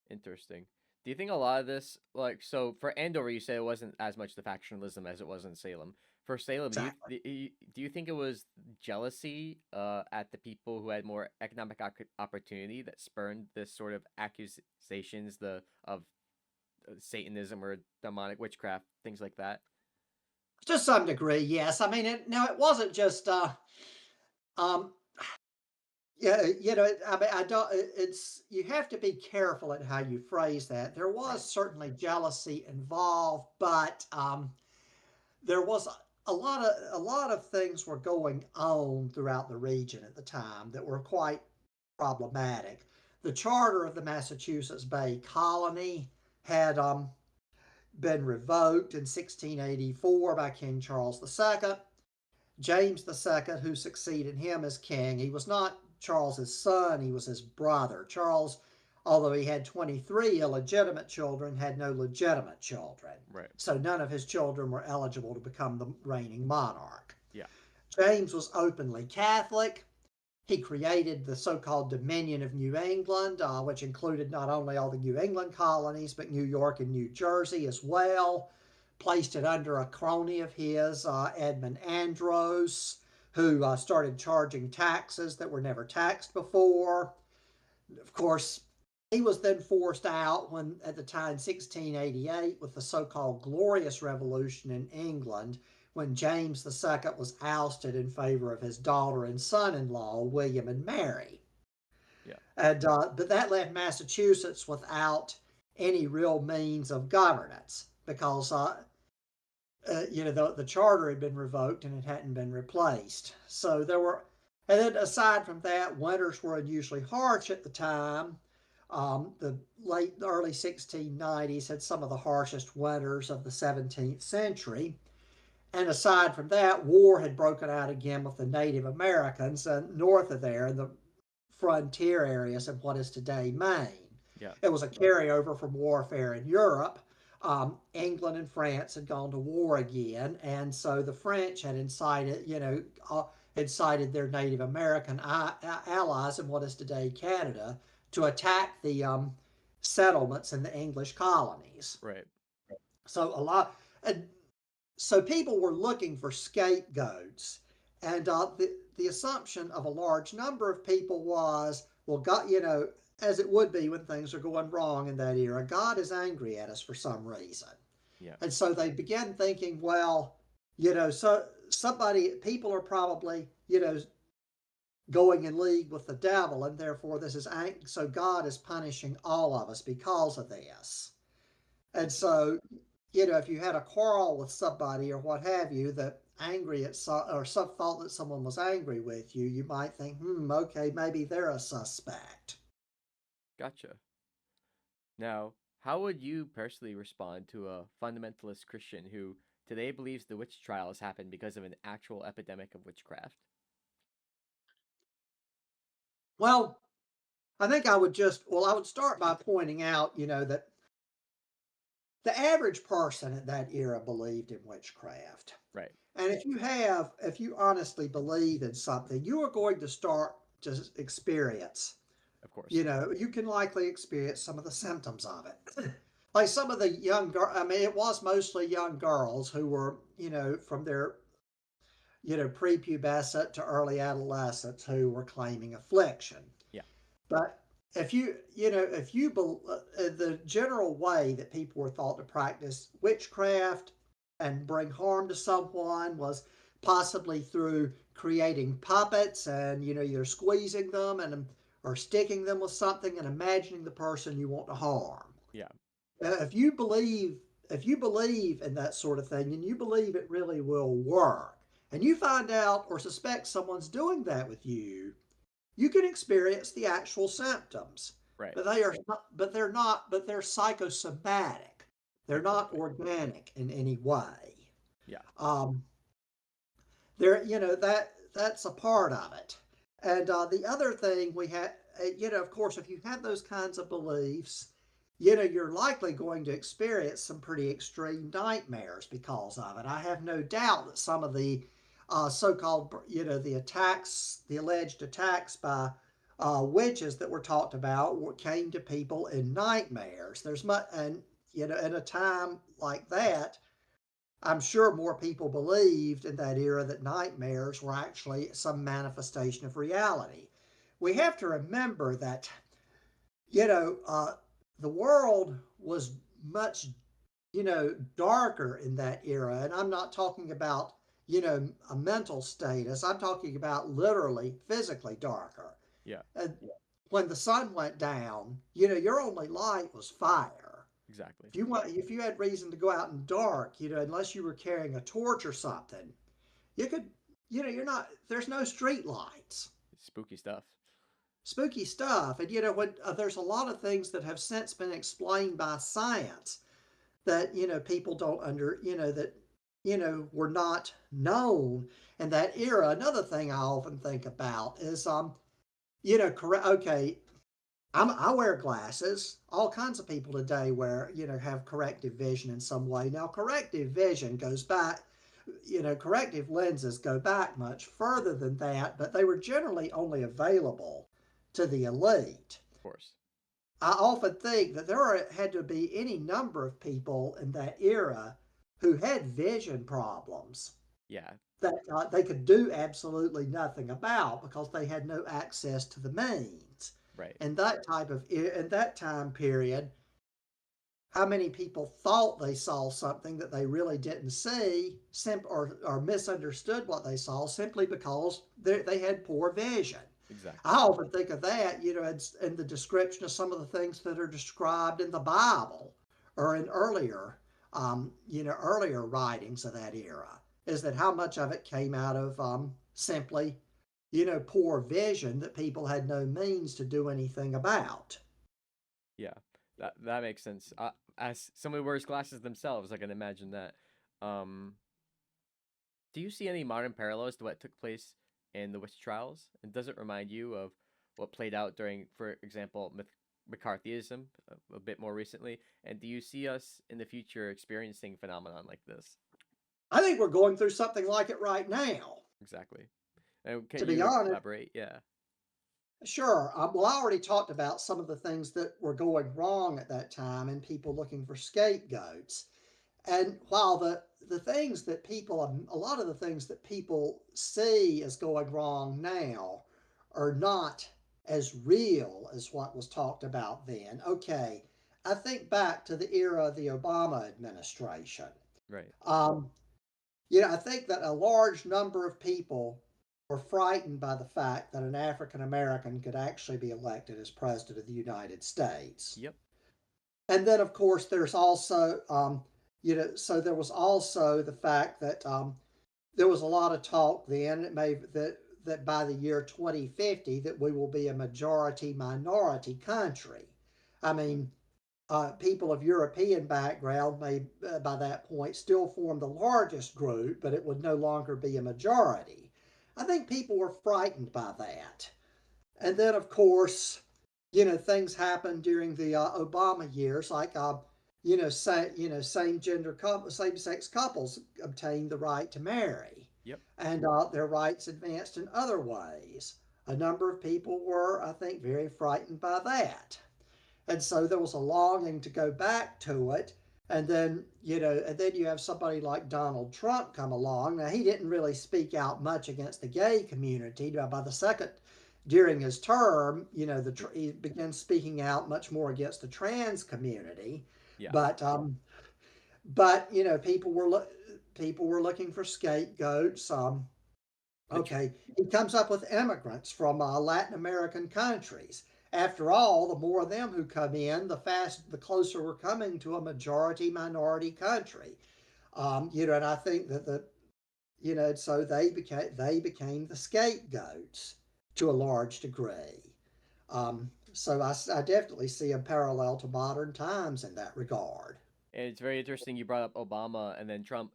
Interesting. Do you think a lot of this, like, so for Andover, you say it wasn't as much the factionalism as it was in Salem. For Salem, Exactly. do you think it was jealousy at the people who had more economic opportunity that spurned this sort of accusations of Satanism or demonic witchcraft, things like that? To some degree, yes. I mean, it wasn't just um, yeah, I mean, I don't. It's you have to be careful at how you phrase that. There was Right. certainly jealousy involved, but there was a lot of things were going on throughout the region at the time that were quite problematic. The charter of the Massachusetts Bay Colony had been revoked in 1684 by King Charles II. James II, who succeeded him as king, he was not Charles's son, he was his brother. Charles, although he had 23 illegitimate children, had no legitimate children. Right. So none of his children were eligible to become the reigning monarch. Yeah. James was openly Catholic. He created the so-called Dominion of New England, which included not only all the New England colonies, but New York and New Jersey as well. Placed it under a crony of his, Edmund Andros, who started charging taxes that were never taxed before. Of course, he was then forced out when, at the time, 1688, with the so-called Glorious Revolution in England, when James II was ousted in favor of his daughter and son-in-law, William and Mary. Yeah. And but that left Massachusetts without any real means of governance because the charter had been revoked and it hadn't been replaced. So there were, and then aside from that, winters were unusually harsh at the time. The early 1690s had some of the harshest winters of the 17th century. And aside from that, war had broken out again with the Native Americans north of there in the frontier areas of what is today Maine. Yeah. It was a carryover from warfare in Europe. England and France had gone to war again, and so the French had incited their Native American allies in what is today Canada to attack the settlements in the English colonies. Right. So so people were looking for scapegoats, and the assumption of a large number of people was, well, God, as it would be when things are going wrong in that era, God is angry at us for some reason. Yeah. And so they began thinking, well, people are probably, going in league with the devil, and therefore so God is punishing all of us because of this. And so, if you had a quarrel with somebody or what have you, that angry at or some thought that someone was angry with you, you might think, okay, maybe they're a suspect. Gotcha. Now, how would you personally respond to a fundamentalist Christian who today believes the witch trials happened because of an actual epidemic of witchcraft? Well, I think I would start by pointing out, that the average person at that era believed in witchcraft. Right. And if you honestly believe in something, you are going to start to experience, Of course. you can likely experience some of the symptoms of it. Like some of the it was mostly young girls who were, from their, prepubescent to early adolescence who were claiming affliction. Yeah. But the general way that people were thought to practice witchcraft and bring harm to someone was possibly through creating puppets and, either squeezing them or sticking them with something and imagining the person you want to harm. Yeah. If you believe in that sort of thing and you believe it really will work, and you find out or suspect someone's doing that with you, you can experience the actual symptoms. Right. But they're psychosomatic. They're not organic in any way. Yeah. That's a part of it. And the other thing we have, of course, if you have those kinds of beliefs, you're likely going to experience some pretty extreme nightmares because of it. I have no doubt that some of the so-called, the alleged attacks by witches that were talked about came to people in nightmares. There's much, and in a time like that, I'm sure more people believed in that era that nightmares were actually some manifestation of reality. We have to remember that, you know, uh, the world was much, darker in that era. And I'm not talking about, a mental status. I'm talking about literally, physically darker. Yeah, And when the sun went down, your only light was fire. exactly. If you had reason to go out in dark, unless you were carrying a torch or something, you could, you're not. There's no street lights. Spooky stuff. Spooky stuff, and when there's a lot of things that have since been explained by science that people don't that were not known in that era. Another thing I often think about is correct. Okay, I wear glasses. All kinds of people today wear, have corrective vision in some way. Now, corrective vision goes back, corrective lenses go back much further than that, but they were generally only available to the elite. Of course. I often think that had to be any number of people in that era who had vision problems Yeah. that they could do absolutely nothing about because they had no access to the means. Right. And in that time period, how many people thought they saw something that they really didn't see, or misunderstood what they saw simply because they had poor vision. Exactly. I often think of that, in the description of some of the things that are described in the Bible or in earlier writings of that era. Is that how much of it came out of simply, poor vision that people had no means to do anything about? Yeah. That makes sense. As somebody wears glasses themselves, I can imagine that. Um, do you see any modern parallels to what took place in the witch trials? And does it remind you of what played out during, for example, McCarthyism a bit more recently? And do you see us in the future experiencing phenomenon like this? I think we're going through something like it right now. Exactly. And To can be you honest, elaborate? Yeah. sure. Well, I already talked about some of the things that were going wrong at that time and people looking for scapegoats. And while the things that a lot of the things that people see as going wrong now are not as real as what was talked about then. Okay, I think back to the era of the Obama administration. Right. Um, I think that a large number of people were frightened by the fact that an African American could actually be elected as president of the United States. Yep. And then, of course, there's also, so there was also the fact that there was a lot of talk then that by the year 2050 that we will be a majority minority country. I mean, people of European background may, by that point, still form the largest group, but it would no longer be a majority. I think people were frightened by that. And then, of course, things happened during the Obama years, like same sex couples obtained the right to marry, Yep. and their rights advanced in other ways. A number of people were, I think, very frightened by that. And so there was a longing to go back to it. And then, you have somebody like Donald Trump come along. Now, he didn't really speak out much against the gay community. By the second, during his term, he began speaking out much more against the trans community. Yeah. But people were looking for scapegoats. Okay, he comes up with immigrants from Latin American countries. After all, the more of them who come in, the closer we're coming to a majority minority country. And I think that so they became the scapegoats to a large degree. So I definitely see a parallel to modern times in that regard. And it's very interesting you brought up Obama and then Trump.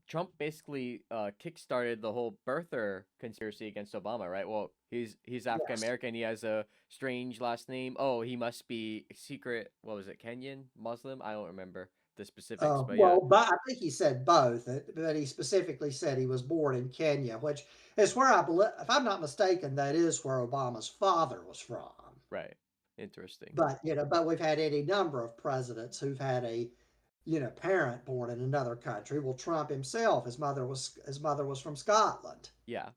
Trump basically kickstarted the whole birther conspiracy against Obama, right? Well, he's African Yes. American. He has a strange last name. Oh, he must be secret. What was it? Kenyan Muslim? I don't remember the specifics, but yeah. Well, but I think he said both, but he specifically said he was born in Kenya, which is where I believe, if I'm not mistaken, that is where Obama's father was from. Right. Interesting. But but we've had any number of presidents who've had a parent born in another country. Well, Trump himself, his mother was from Scotland. Yeah.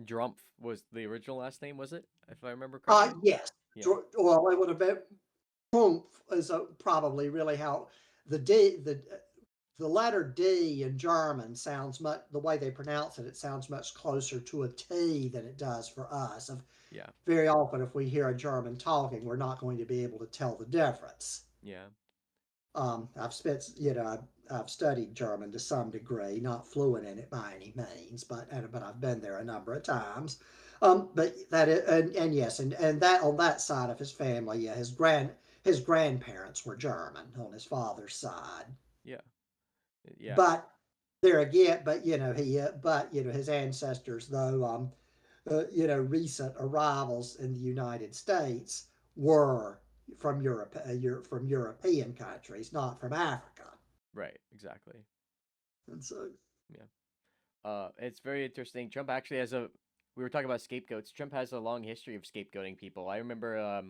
Drumpf was the original last name, was it? If I remember correctly? Yes. Yeah. Well, it would have been Trump is probably really how the D the letter D in German sounds much the way they pronounce it. It sounds much closer to a T than it does for us. Yeah. Very often, if we hear a German talking, we're not going to be able to tell the difference. Yeah. I've spent, I've studied German to some degree, not fluent in it by any means, but I've been there a number of times. But that is, and yes, and that on that side of his family, yeah, his grandparents were German on his father's side. Yeah. Yeah. But there again, his ancestors, though, recent arrivals in the United States were from from European countries, not from Africa. Right. Exactly. And so, Yeah. It's very interesting. Trump actually has we were talking about scapegoats. Trump has a long history of scapegoating people. I remember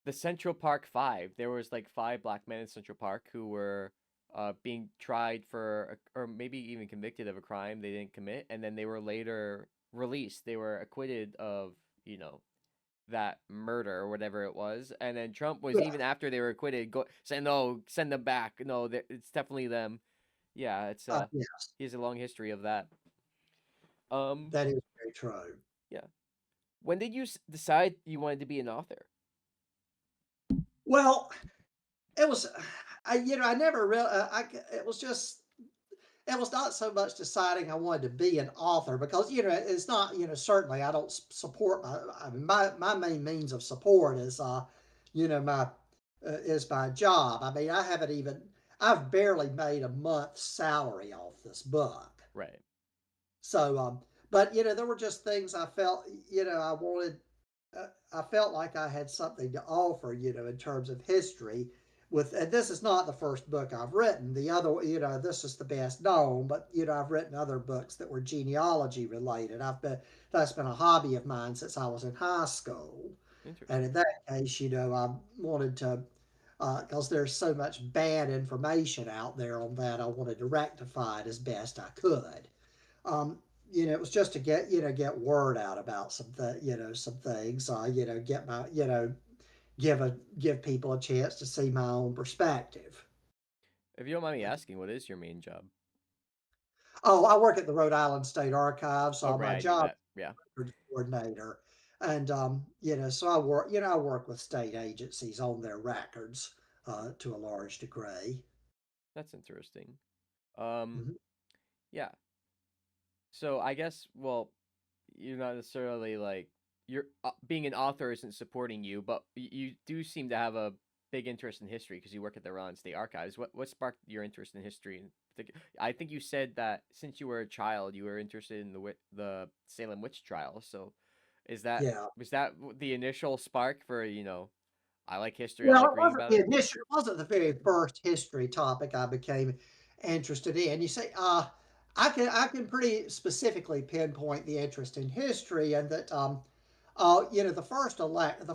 the Central Park Five. There was like 5 black men in Central Park who were being tried for, or maybe even convicted of a crime they didn't commit, and then they were later released. They were acquitted of, that murder or whatever it was. And then Trump was, yeah, even after they were acquitted, saying, no, send them back. No, it's definitely them. Yeah, it's yes, he has a long history of that. Um, that is very true. yeah. When did you decide you wanted to be an author? Well, it was, I never really, it was just, it was not so much deciding I wanted to be an author because, it's not, certainly I don't support my main means of support my, is my job. I mean, I've barely made a month's salary off this book. Right. So, but there were just things I felt, I wanted. I felt like I had something to offer, in terms of history. And this is not the first book I've written. The other, this is the best known, but I've written other books that were genealogy related. That's been a hobby of mine since I was in high school. And in that case, I wanted to, because there's so much bad information out there on that, I wanted to rectify it as best I could. Um, it was just to get word out about some things. Get my, give people a chance to see my own perspective. If you don't mind me asking, what is your main job? Oh, I work at the Rhode Island State Archives. Oh, So right, my I knew job that. Yeah, is records coordinator, and so I work with state agencies on their records to a large degree. that's interesting. Um, Mhm. yeah. So I guess, well, you're not necessarily like you're being an author isn't supporting you, but you do seem to have a big interest in history because you work at the Rhode Island State Archives. What sparked your interest in history? I think you said that since you were a child, you were interested in the Salem witch trial. So, Yeah. was that the initial spark for I like history, I Well, like reading about it? it wasn't the very first history topic I became interested in. You see, I can pretty specifically pinpoint the interest in history, and that the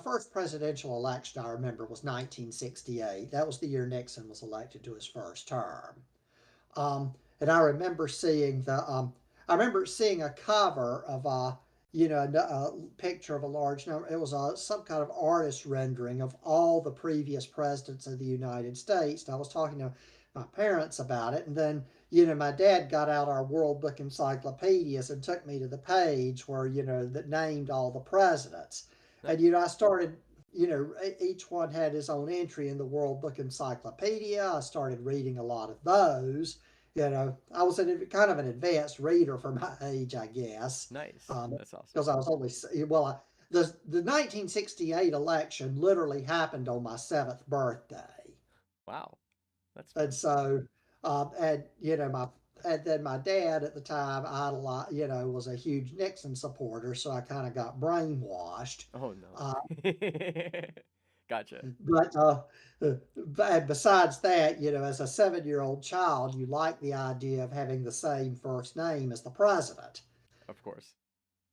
first presidential election I remember was 1968. That was the year Nixon was elected to his first term. And I remember seeing a cover of a picture of a large number. It was some kind of artist rendering of all the previous presidents of the United States. And I was talking to my parents about it, and then my dad got out our World Book encyclopedias and took me to the page where that named all the presidents. Nice. And I started. Each one had his own entry in the World Book Encyclopedia. I started reading a lot of those. I was kind of an advanced reader for my age, I guess. Nice. That's awesome. Because I was only, the 1968 election literally happened on my 7th birthday. Wow, that's And fun. so, and then my dad at the time was a huge Nixon supporter, so I kind of got brainwashed. Oh no. Gotcha. But besides that, as a 7-year-old child, you like the idea of having the same first name as the president. Of course.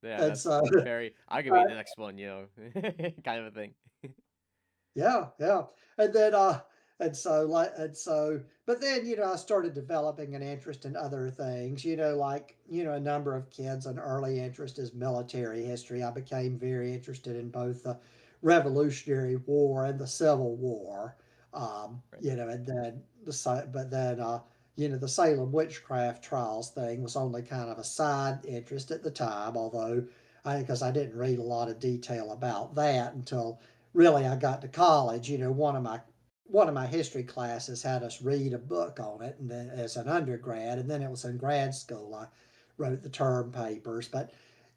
Yeah, And that's so, very. I could be uh, the next one, kind of a thing. yeah, yeah. And then, but then, I started developing an interest in other things, like, a number of kids, an early interest is military history. I became very interested in both the Revolutionary War and the Civil War. Right. And then but then, the Salem witchcraft trials thing was only kind of a side interest at the time, although because I didn't read a lot of detail about that until really I got to college. One of my history classes had us read a book on it, and then as an undergrad, and then it was in grad school I wrote the term papers. But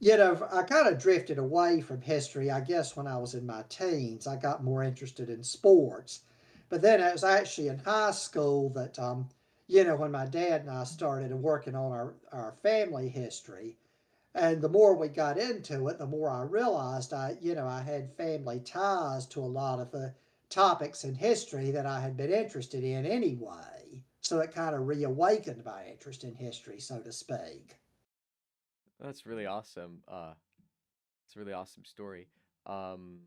I kind of drifted away from history. I guess when I was in my teens, I got more interested in sports. But then it was actually in high school that when my dad and I started working on our family history, and the more we got into it, the more I realized I had family ties to a lot of the topics in history that I had been interested in anyway. So it kind of reawakened my interest in history, so to speak. That's really awesome. It's a really awesome story. Um,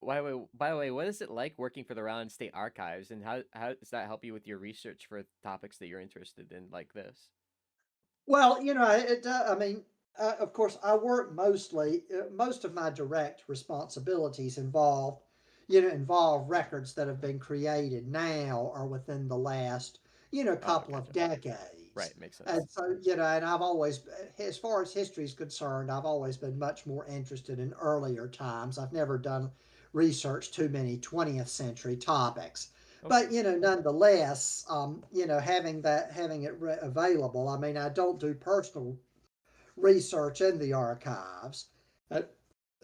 by the way, what is it like working for the Rhode Island State Archives, and how does that help you with your research for topics that you're interested in, like this? Well, I mean, of course, I work most of my direct responsibilities involve records that have been created now or within the last, Oh, couple of gotcha. decades. Right, makes sense. And so, and I've always, as far as history is concerned, I've always been much more interested in earlier times. I've never done research too many 20th century topics. Okay. But nonetheless, having it available. I mean, I don't do personal research in the archives. Uh,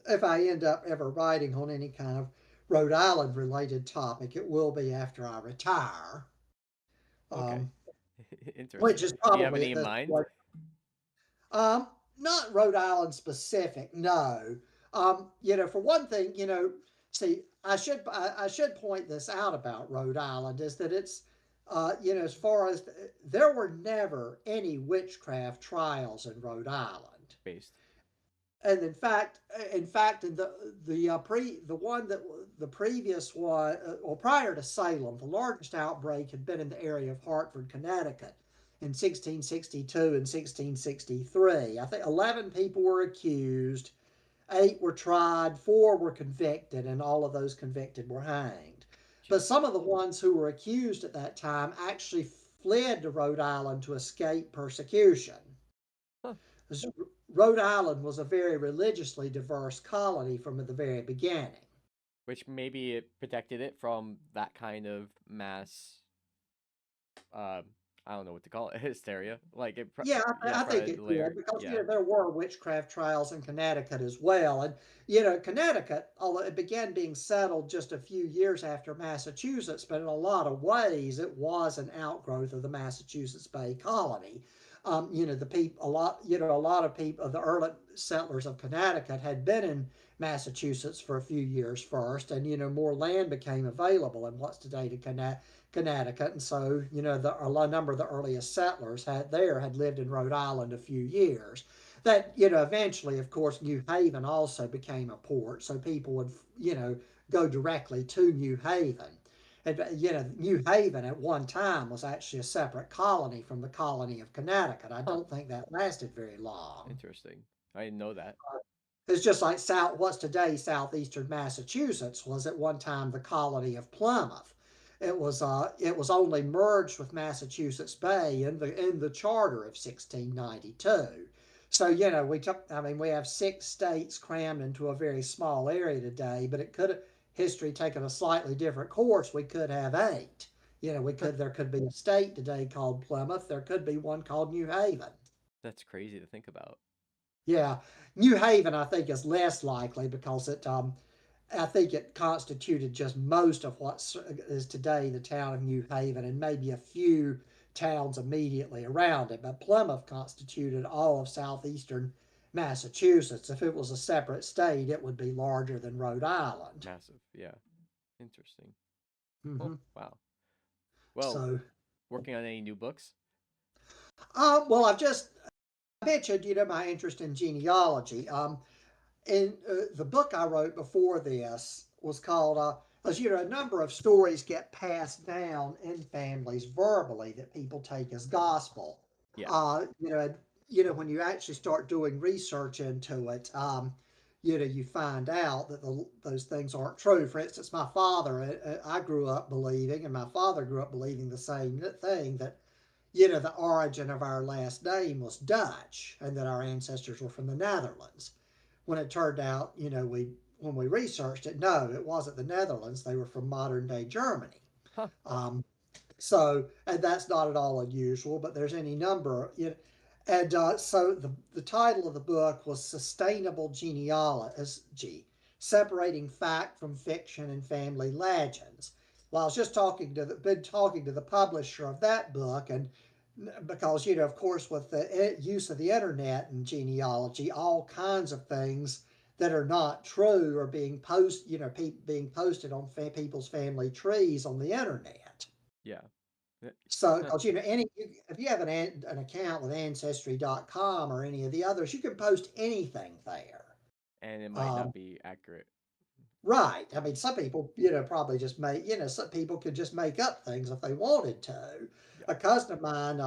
if I end up ever writing on any kind of Rhode Island related topic, it will be after I retire, Okay. um, which Interesting. is Do you have probably any at in this mind? point. Not Rhode Island specific, no. For one thing, see, I should point this out about Rhode Island is that it's, as far as there were never any witchcraft trials in Rhode Island, Based. and in fact, in the one that the previous one, or prior to Salem, the largest outbreak had been in the area of Hartford, Connecticut, in 1662 and 1663. I think 11 people were accused, 8 were tried, 4 were convicted, and all of those convicted were hanged. But Jeez. some of the ones who were accused at that time actually fled to Rhode Island to escape persecution. Huh. Rhode Island was a very religiously diverse colony from the very beginning. Which maybe it protected it from that kind of mass. Uh, I don't know what to call it. Hysteria. Like Yeah, yeah, I think probably it layered. did because Yeah. there were witchcraft trials in Connecticut as well, and Connecticut, although it began being settled just a few years after Massachusetts, but in a lot of ways it was an outgrowth of the Massachusetts Bay Colony. The people, a lot of people, the early settlers of Connecticut had been in Massachusetts for a few years first, and more land became available in what's today the Connecticut, and so a number of the earliest settlers had lived in Rhode Island a few years. That eventually, of course, New Haven also became a port, so people would go directly to New Haven. And New Haven at one time was actually a separate colony from the colony of Connecticut. I Huh. don't think that lasted very long. Interesting. I didn't know that. It's just like what's today southeastern Massachusetts was at one time the colony of Plymouth. It was only merged with Massachusetts Bay in the charter of 1692. So we have 6 states crammed into a very small area today, but it could history taken a slightly different course. We could have 8. There could be a state today called Plymouth. There could be one called New Haven. That's crazy to think about. Yeah, New Haven, I think, is less likely because I think it constituted just most of what is today the town of New Haven and maybe a few towns immediately around it. But Plymouth constituted all of southeastern Massachusetts. If it was a separate state, it would be larger than Rhode Island. Massive. Yeah. Interesting. Oh, Hmm. wow. Well, So, working on any new books? well, I've just mentioned, my interest in genealogy. And the book I wrote before this was called, as a number of stories get passed down in families verbally that people take as gospel. Yeah. Uh, you know, when you actually start doing research into it, you find out that those things aren't true. For instance, my father, I grew up believing, and my father grew up believing the same thing, that the origin of our last name was Dutch and that our ancestors were from the Netherlands. When it turned out, when we researched it, no, it wasn't the Netherlands. They were from modern day Germany. Huh. Um, and that's not at all unusual, but there's any number, and so the title of the book was Sustainable Genealogy, Separating Fact from Fiction and Family Legends. Well, I was just been talking to the publisher of that book, and because, of course, with the use of the internet and genealogy, all kinds of things that are not true are being being posted on people's family trees on the internet. Yeah. So, Huh. because if you have an account with Ancestry.com or any of the others, you can post anything there. And it might not Um, be accurate. right. I mean, some people, probably just make, some people could just make up things if they wanted to. Yeah. A cousin of mine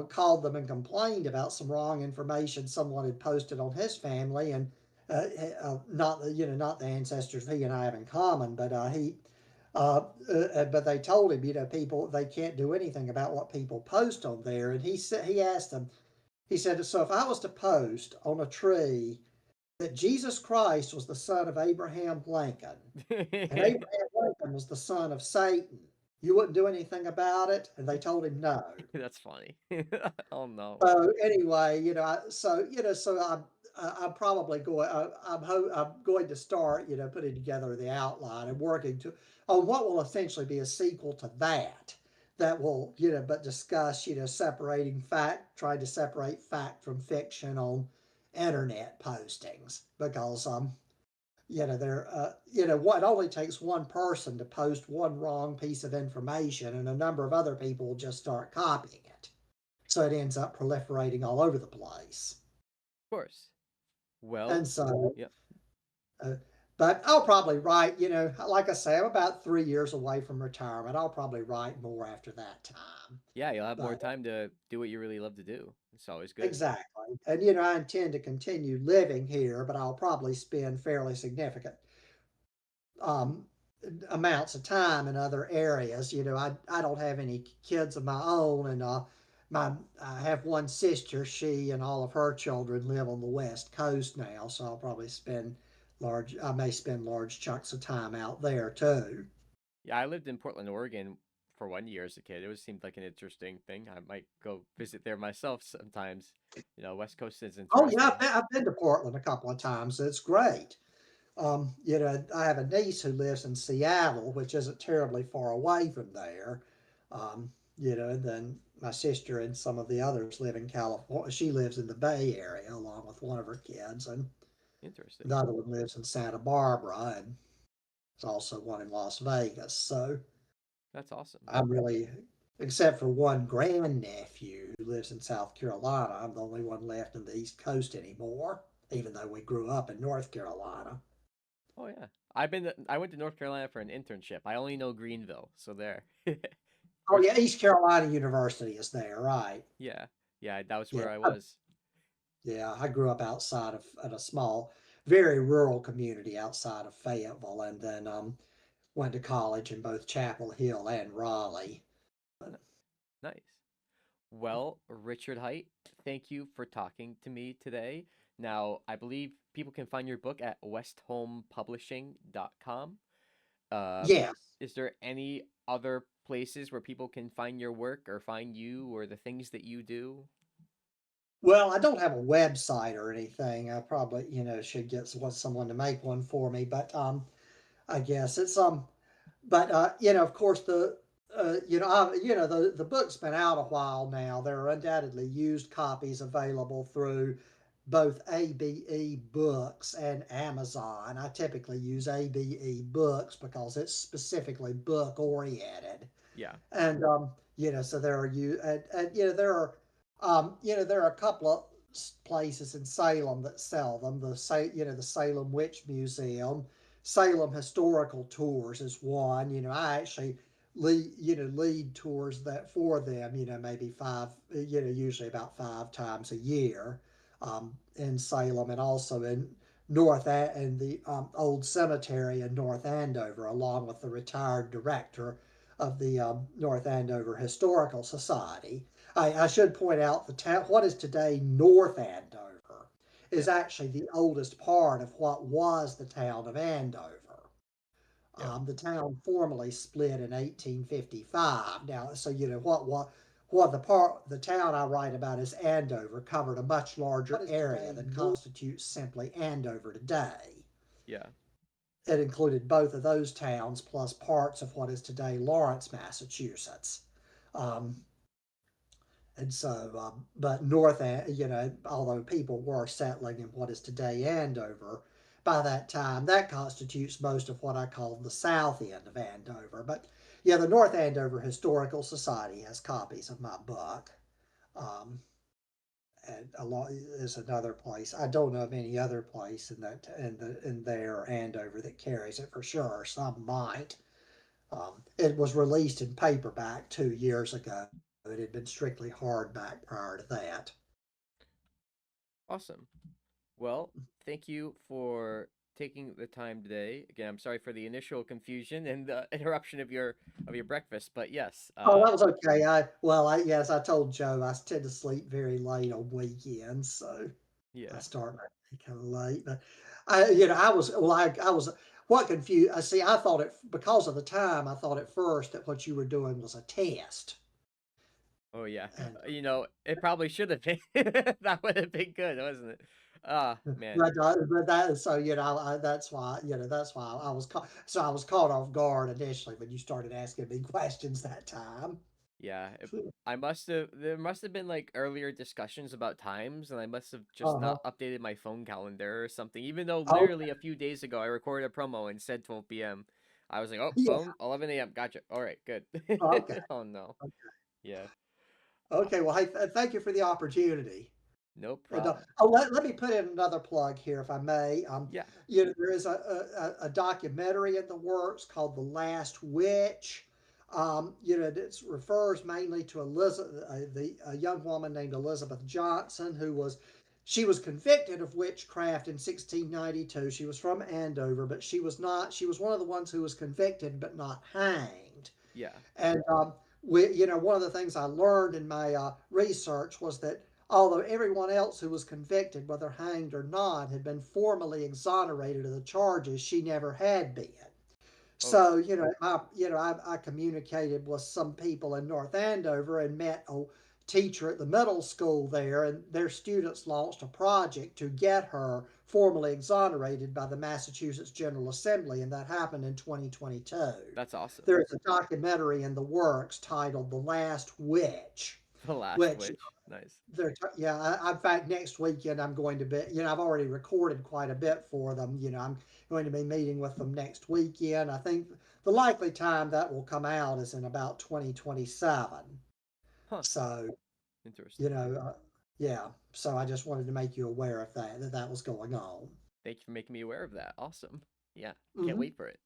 called them and complained about some wrong information someone had posted on his family, and not not the ancestors he and I have in common, but but they told him, people, they can't do anything about what people post on there. And he asked them, he said, so if I was to post on a tree that Jesus Christ was the son of Abraham Lincoln, and Abraham Lincoln was the son of Satan, you wouldn't do anything about it? And they told him no. That's funny. Oh no. So anyway, so I'm probably going. I'm going to start, putting together the outline and working on what will essentially be a sequel to that. That will, but discuss, trying to separate fact from fiction on internet postings, because what, it only takes one person to post one wrong piece of information, and a number of other people will just start copying it. So it ends up proliferating all over the place. Of course. Well, And so, yep. uh, but I'll probably write, like I say, I'm about 3 years away from retirement. I'll probably write more after that time. Yeah, you'll have more But time to do what you really love to do. It's always good. exactly. And, I intend to continue living here, but I'll probably spend fairly significant um, amounts of time in other areas. I don't have any kids of my own, and I have one sister. She and all of her children live on the West Coast now, so I may spend large chunks of time out there too. Yeah, I lived in Portland, Oregon for 1 year as a kid. Seemed like an interesting thing. I might go visit there myself sometimes. West Coast is Oh yeah, interesting. I've been to Portland a couple of times. It's great. I have a niece who lives in Seattle, which isn't terribly far away from there. And then my sister and some of the others live in California. She lives in the Bay Area along with one of her kids, and Interesting. the other one lives in Santa Barbara, and there's also one in Las Vegas. So That's awesome. I'm really, except for one grandnephew who lives in South Carolina, I'm the only one left in the East Coast anymore, even though we grew up in North Carolina. Oh yeah. I went to North Carolina for an internship. I only know Greenville, so there. Oh yeah, East Carolina University is there, right? Yeah. Yeah, that was Yeah, where I was. yeah. I grew up in a small, very rural community outside of Fayetteville, and then went to college in both Chapel Hill and Raleigh. N- Nice. Well, Richard Hite, thank you for talking to me today. Now, I believe people can find your book at westhomepublishing.com. Um, Yes. is there any other places where people can find your work or find you or the things that you do? Well, I don't have a website or anything. I probably, should get someone to make one for me, but I guess it's but of course the book's been out a while now. There are undoubtedly used copies available through both ABE Books and Amazon. I typically use ABE Books because it's specifically book oriented. Yeah. And so there are there are a couple of places in Salem that sell them. The Salem Witch Museum, Salem Historical Tours is one. I actually lead tours that for them. Maybe five. Usually about 5 times a year, in Salem, and also in in the old cemetery in North Andover, along with the retired director of the North Andover Historical Society. I should point out the town, what is today North Andover, is Yeah. actually the oldest part of what was the town of Andover. Yeah. The town formally split in 1855. Now, so what the town I write about is Andover covered a much larger area than constitutes simply Andover today. Yeah. It included both of those towns plus parts of what is today Lawrence, Massachusetts. Um, and so, but although people were settling in what is today Andover, by that time, that constitutes most of what I call the south end of Andover. But yeah, the North Andover Historical Society has copies of my book. Um, and a lot is another place. I don't know of any other place in there or Andover that carries it for sure. Some might. It was released in paperback 2 years ago. It had been strictly hardback prior to that. Awesome. Well, thank you for taking the time today. Again, I'm sorry for the initial confusion and the interruption of your breakfast, but yes, Oh, that was okay. Yes, I told Joe I tend to sleep very late on weekends, so I yeah. start my day kind of late. But I was what confused. I see. I thought it because of the time. I thought at first that what you were doing was a test, Oh yeah. and It probably should have been. That would have been good, wasn't it? Ah, man. but that so that's why I was caught off guard initially when you started asking me questions that time. Yeah, there must have been like earlier discussions about times, and I must have just Uh-huh. not updated my phone calendar or something. Even though Oh, literally a few days ago I recorded a promo and said 12 p.m. I was like, oh, yeah. phone 11 a.m. Gotcha. All right, good. Okay. Oh no. Yeah. Uh, Okay. Well, hey, thank you for the opportunity. no And problem. let me put in another plug here, if I may. Yeah. There is a documentary in the works called The Last Witch. It refers mainly to Elizabeth, a young woman named Elizabeth Johnson, she was convicted of witchcraft in 1692. She was from Andover, but she was not. She was one of the ones who was convicted but not hanged. Yeah. And one of the things I learned in my research was that although everyone else who was convicted, whether hanged or not, had been formally exonerated of the charges, she never had been. Oh, So, I communicated with some people in North Andover and met a teacher at the middle school there, and their students launched a project to get her formally exonerated by the Massachusetts General Assembly, and that happened in 2022. that's awesome. There's a documentary in the works titled The Last Witch, The last which witch. Nice. in fact, next weekend I'm going to be, I've already recorded quite a bit for them. I'm going to be meeting with them next weekend. I think the likely time that will come out is in about 2027. Huh. So, you Interesting. know, uh, yeah. So I just wanted to make you aware of that was going on. Thank you for making me aware of that. Awesome. Yeah. Can't Hmm. wait for it.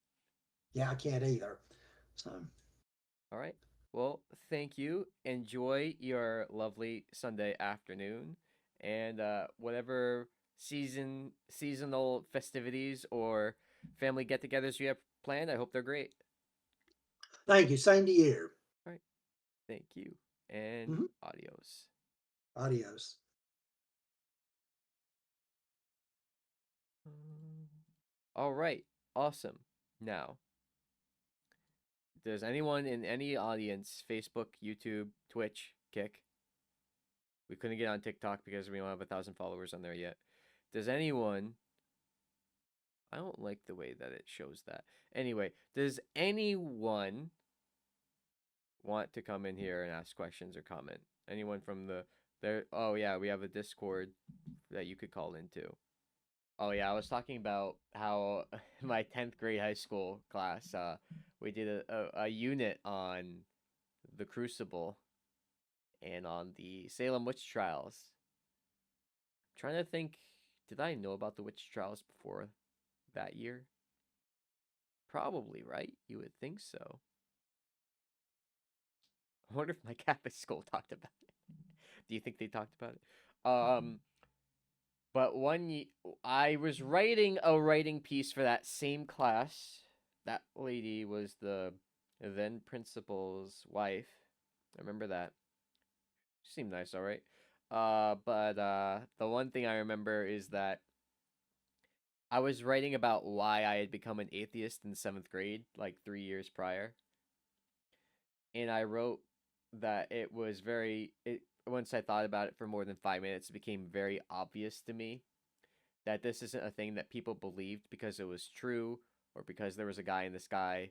Yeah, I can't either. So, All right. Well, thank you. Enjoy your lovely Sunday afternoon and whatever seasonal festivities or family get-togethers you have planned. I hope they're great. thank you. Same to you. All right. Thank you. And Hmm. adios. Adios. All right. Awesome. Now, does anyone in any audience, Facebook, YouTube, Twitch, Kick? We couldn't get on TikTok because we don't have 1,000 followers on there yet. Does anyone? I don't like the way that it shows that. Anyway, does anyone want to come in here and ask questions or comment? Anyone from the There. Oh yeah, we have a Discord that you could call into. Oh yeah, I was talking about how my 10th grade high school class, we did a unit on the Crucible and on the Salem witch trials. I'm trying to think, did I know about the witch trials before that year? Probably, right? You would think so. I wonder if my Catholic school talked about it. Do you think they talked about it? But I was writing a writing piece for that same class. That lady was the then principal's wife. I remember that. She seemed nice, all right. But the one thing I remember is that I was writing about why I had become an atheist in 7th grade, like 3 years prior. And I wrote that it was once I thought about it for more than 5 minutes, it became very obvious to me that this isn't a thing that people believed because it was true or because there was a guy in the sky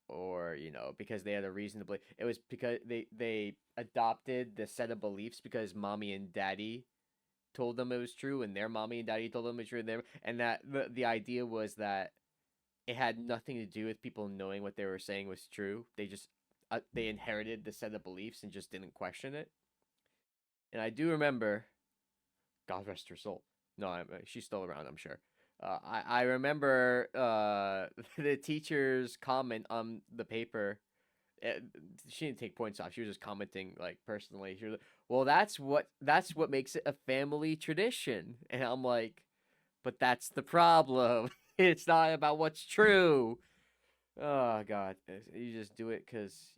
or because they had a reason to believe. It was because they adopted the set of beliefs because mommy and daddy told them it was true and their mommy and daddy told them it was true and that the idea was that it had nothing to do with people knowing what they were saying was true. They inherited the set of beliefs and just didn't question it. And I do remember, God rest her soul. No, she's still around, I'm sure. I remember the teacher's comment on the paper. She didn't take points off. She was just commenting like personally. She was like, "Well, that's what makes it a family tradition." And I'm like, "But that's the problem. It's not about what's true." Oh God, you just do it because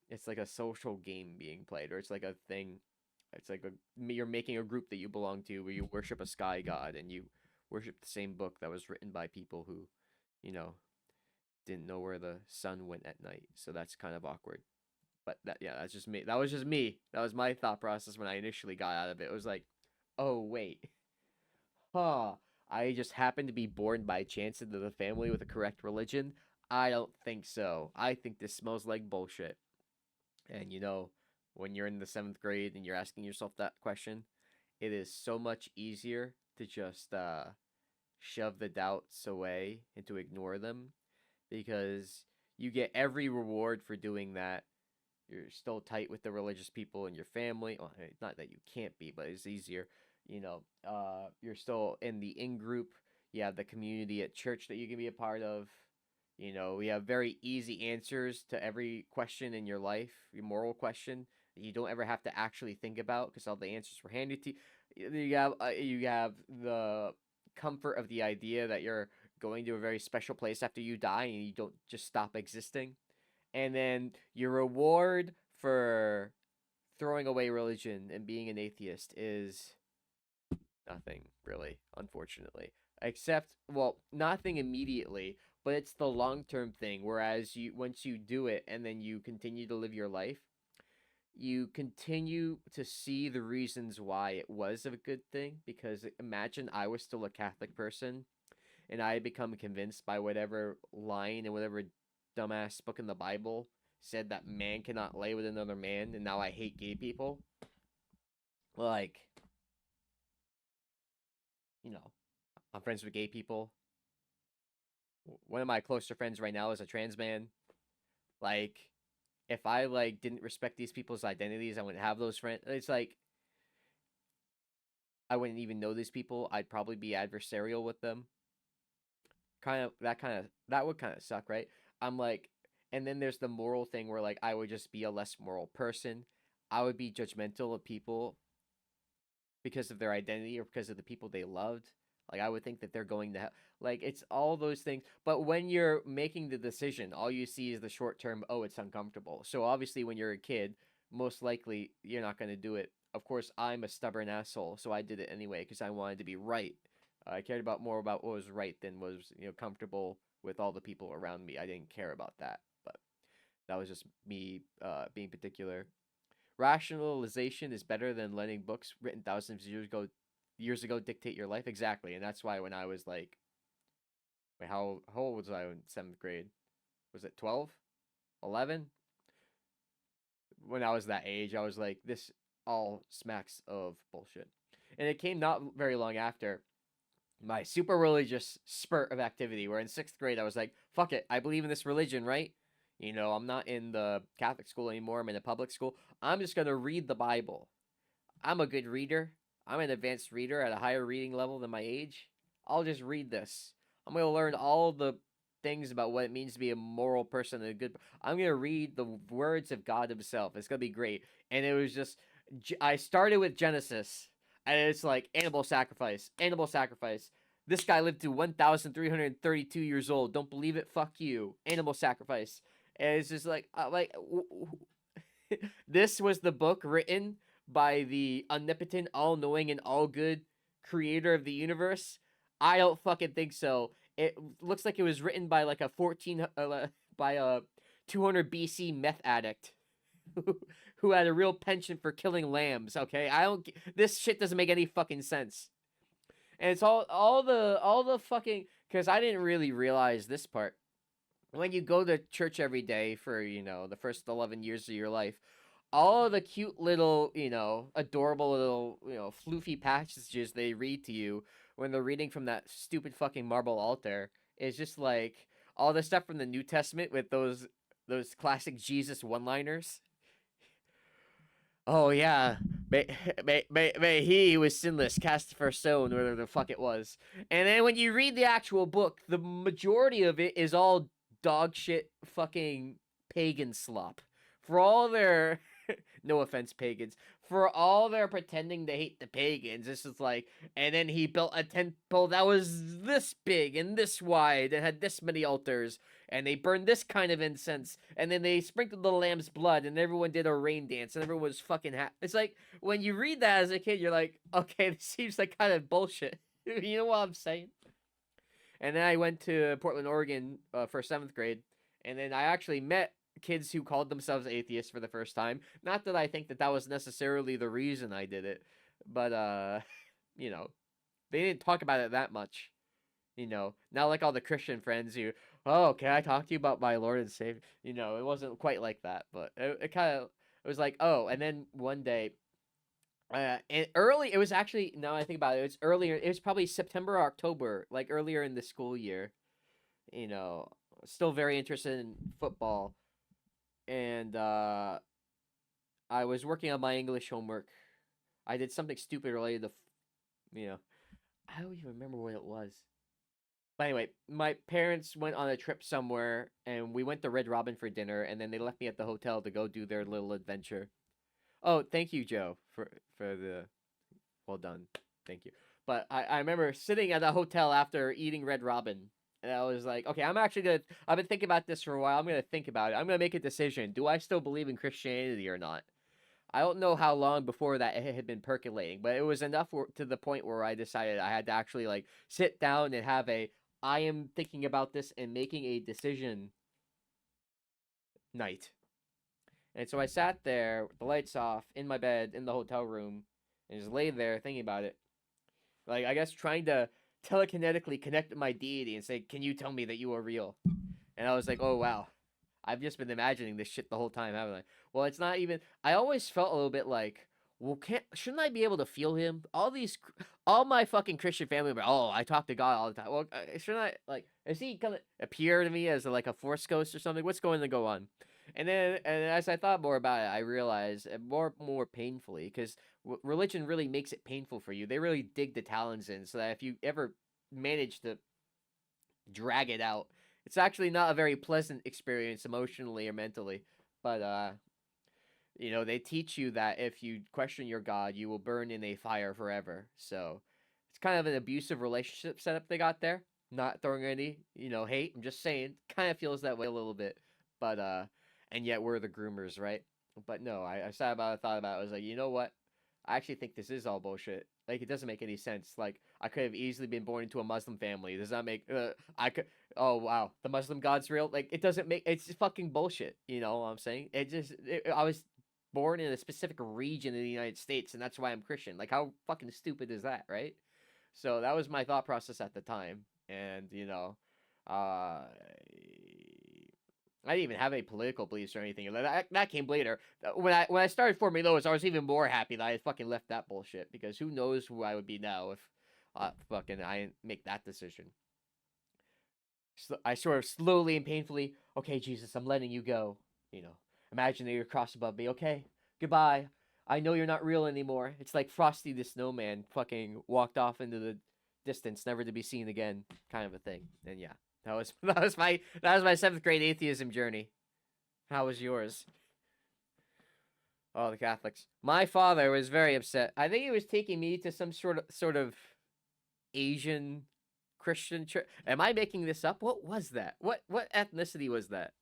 it's like a social game being played, or it's like a thing. It's like you're making a group that you belong to where you worship a sky god and you worship the same book that was written by people who, you know, didn't know where the sun went at night. So that's kind of awkward. But that's just me. That was just me. That was my thought process when I initially got out of it. It was like, oh wait, huh? I just happened to be born by chance into the family with a correct religion. I don't think so. I think this smells like bullshit. And when you're in the 7th grade and you're asking yourself that question, it is so much easier to just shove the doubts away and to ignore them because you get every reward for doing that. You're still tight with the religious people in your family. Well, not that you can't be, but it's easier. You're still in the in group. You have the community at church that you can be a part of. We have very easy answers to every question in your life, your moral question that you don't ever have to actually think about because all the answers were handed to you. You have the comfort of the idea that you're going to a very special place after you die and you don't just stop existing. And then your reward for throwing away religion and being an atheist is nothing, really, unfortunately. Except, well, nothing immediately, but it's the long-term thing. Whereas once you do it and then you continue to live your life, you continue to see the reasons why it was a good thing. Because imagine I was still a Catholic person and I had become convinced by whatever line and whatever dumbass book in the Bible said that man cannot lay with another man, and now I hate gay people. Like, I'm friends with gay people. One of my closer friends right now is a trans man. Like, if I didn't respect these people's identities, I wouldn't have those friends. It's like I wouldn't even know these people. I'd probably be adversarial with them. That would kind of suck, right? I'm like, and then there's the moral thing where I would just be a less moral person. I would be judgmental of people because of their identity or because of the people they loved. I would think that they're going to it's all those things. But when you're making the decision, all you see is the short term, oh, it's uncomfortable. So obviously when you're a kid, most likely you're not going to do it. Of course, I'm a stubborn asshole, so I did it anyway because I wanted to be right. I cared more about what was right than was comfortable with all the people around me. I didn't care about that, but that was just me being particular. Rationalization is better than letting books written thousands of years ago dictate your life. Exactly, and that's why when I was wait, how old was I in 7th grade? Was it 12, 11? When I was that age, I was like, this. all smacks of bullshit. And it came not very long after my super religious spurt of activity, where in 6th grade I was like, fuck it, I believe in this religion, right? You know, I'm not in the Catholic school anymore, I'm in a public school. I'm just gonna read the Bible. I'm a good reader. I'm an advanced reader at a higher reading level than my age. I'll just read this. I'm gonna learn all the things about what it means to be a moral person and a good. I'm gonna read the words of God Himself. It's gonna be great. And it was just, I started with Genesis, and it's like animal sacrifice, animal sacrifice. This guy lived to 1,332 years old. Don't believe it? Fuck you. Animal sacrifice. And it's just like, this was the book written by the omnipotent, all-knowing, and all-good creator of the universe? I don't fucking think so. It looks like it was written by like a 200 BC meth addict who had a real penchant for killing lambs. Okay, this shit doesn't make any fucking sense. And it's all the fucking, because I didn't really realize this part. When you go to church every day for, you know, the first 11 years of your life, all of the cute little, you know, adorable little, you know, floofy passages they read to you when they're reading from that stupid fucking marble altar is just like all the stuff from the New Testament with those classic Jesus one-liners. Oh yeah, may he who was sinless cast the first stone, whatever the fuck it was. And then when you read the actual book, the majority of it is all dog shit fucking pagan slop. For all their, no offense pagans, for all their pretending to hate the pagans, this is like, and then he built a temple that was this big and this wide and had this many altars, and they burned this kind of incense, and then they sprinkled the lamb's blood, and everyone did a rain dance, and everyone was fucking happy. It's like, when you read that as a kid, you're like, okay, this seems like kind of bullshit. You know what I'm saying? And then I went to Portland, Oregon for 7th grade, and then I actually met kids who called themselves atheists for the first time. Not that I think that was necessarily the reason I did it, but you know, they didn't talk about it that much. You know, not like all the Christian friends who, oh, can I talk to you about my Lord and Savior? You know, it wasn't quite like that, but it kind of, it was like, oh, and then one day, and early, it was actually, now I think about it, it was earlier, it was probably September or October, like earlier in the school year, you know, still very interested in football. And I was working on my English homework. I did something stupid related to, you know, I don't even remember what it was. But anyway, my parents went on a trip somewhere, and we went to Red Robin for dinner, and then they left me at the hotel to go do their little adventure. Oh, thank you, Joe, for the, well done. Thank you. But I remember sitting at a hotel after eating Red Robin, and I was like, okay, I've been thinking about this for a while. I'm going to think about it. I'm going to make a decision. Do I still believe in Christianity or not? I don't know how long before that it had been percolating, but it was enough to the point where I decided I had to actually like sit down and have I am thinking about this and making a decision night. And so I sat there with the lights off in my bed in the hotel room and just lay there thinking about it. Like, I guess trying to telekinetically connect with my deity and say, can you tell me that you are real? And I was like, oh, wow. I've just been imagining this shit the whole time, haven't I? Well, it's not even, I always felt a little bit like, well, shouldn't I be able to feel him? All my fucking Christian family members, oh, I talk to God all the time. Well, shouldn't I, like, is he gonna appear to me as like a force ghost or something? What's going to go on? And as I thought more about it, I realized more painfully, because religion really makes it painful for you. They really dig the talons in, so that if you ever manage to drag it out, it's actually not a very pleasant experience emotionally or mentally. But you know, they teach you that if you question your God, you will burn in a fire forever. So it's kind of an abusive relationship setup they got there. Not throwing any, you know, hate. I'm just saying, kind of feels that way a little bit. But and yet we're the groomers, right? But no, I sat about it, thought about it. I was like, you know what? I actually think this is all bullshit. Like, it doesn't make any sense. Like, I could have easily been born into a Muslim family. Does that make, oh, wow, the Muslim God's real? Like, it doesn't make, it's fucking bullshit. You know what I'm saying? I was born in a specific region in the United States, and that's why I'm Christian. Like, how fucking stupid is that, right? So that was my thought process at the time. And, you know, I didn't even have any political beliefs or anything. That came later. When I started forming those, I was even more happy that I had fucking left that bullshit, because who knows who I would be now if fucking I didn't make that decision. So I sort of slowly and painfully, okay, Jesus, I'm letting you go. You know, imagine that you're cross above me. Okay, goodbye. I know you're not real anymore. It's like Frosty the Snowman fucking walked off into the distance, never to be seen again, kind of a thing. And yeah, that was my 7th grade atheism journey. How was yours? Oh, the Catholics. My father was very upset. I think he was taking me to some sort of Asian Christian church. Am I making this up? What was that? What ethnicity was that?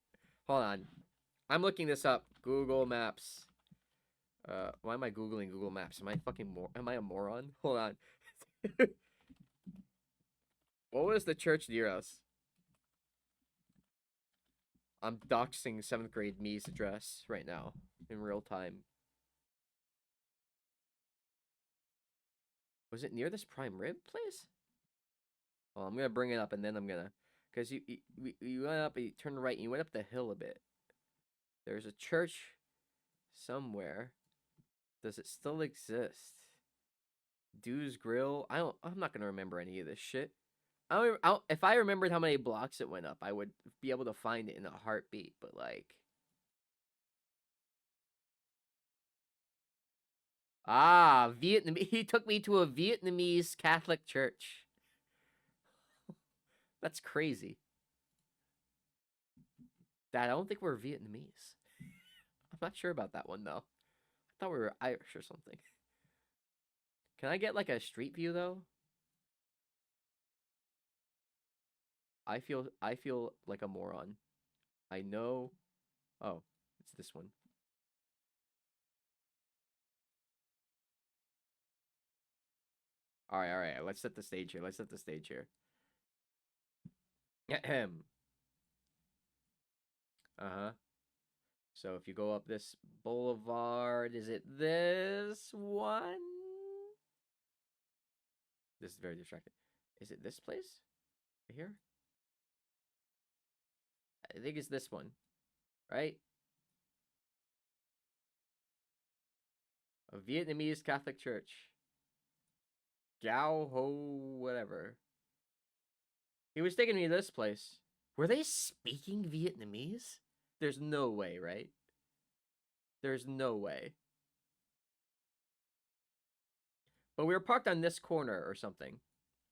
Hold on. I'm looking this up. Google Maps. Why am I Googling Google Maps? Am I a moron? Hold on. What was the church near us? I'm doxing 7th grade me's address right now in real time. Was it near this prime rib place? Well, I'm gonna bring it up, and then I'm gonna, because you went up, you turned right, and you went up the hill a bit. There's a church somewhere. Does it still exist? Dude's Grill. I'm not gonna remember any of this shit. If I remembered how many blocks it went up, I would be able to find it in a heartbeat. But like, Vietnamese. He took me to a Vietnamese Catholic church. That's crazy. Dad, I don't think we're Vietnamese. I'm not sure about that one though. I thought we were Irish or something. Can I get like a street view though? I feel like a moron. I know. Oh, it's this one. All right. Let's set the stage here. Ahem. Uh-huh. So if you go up this boulevard, is it this one? This is very distracting. Is it this place? Right here? I think it's this one. Right? A Vietnamese Catholic church. Gao Ho whatever. He was taking me to this place. Were they speaking Vietnamese? There's no way, right? There's no way. But we were parked on this corner or something.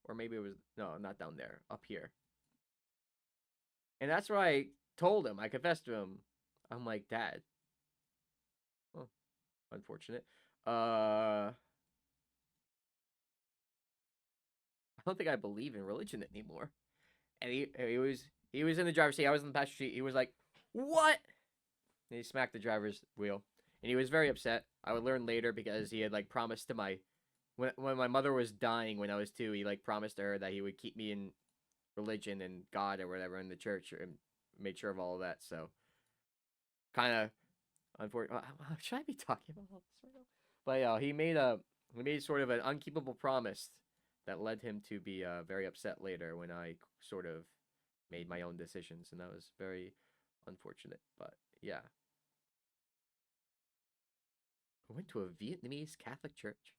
Or maybe it was... No, not down there. Up here. And that's where I told him. I confessed to him. I'm like, Dad. Oh, unfortunate. I don't think I believe in religion anymore. And he was in the driver's seat. I was in the passenger seat. He was like, "What?" And he smacked the driver's wheel. And he was very upset. I would learn later, because he had like promised to when my mother was dying when I was 2, he like promised to her that he would keep me in religion and God or whatever in the church, and made sure of all of that. So kind of unfortunate. Should I be talking about all this right now? But yeah, he made sort of an unkeepable promise that led him to be very upset later when I sort of made my own decisions, and that was very unfortunate. But yeah, I went to a Vietnamese Catholic church.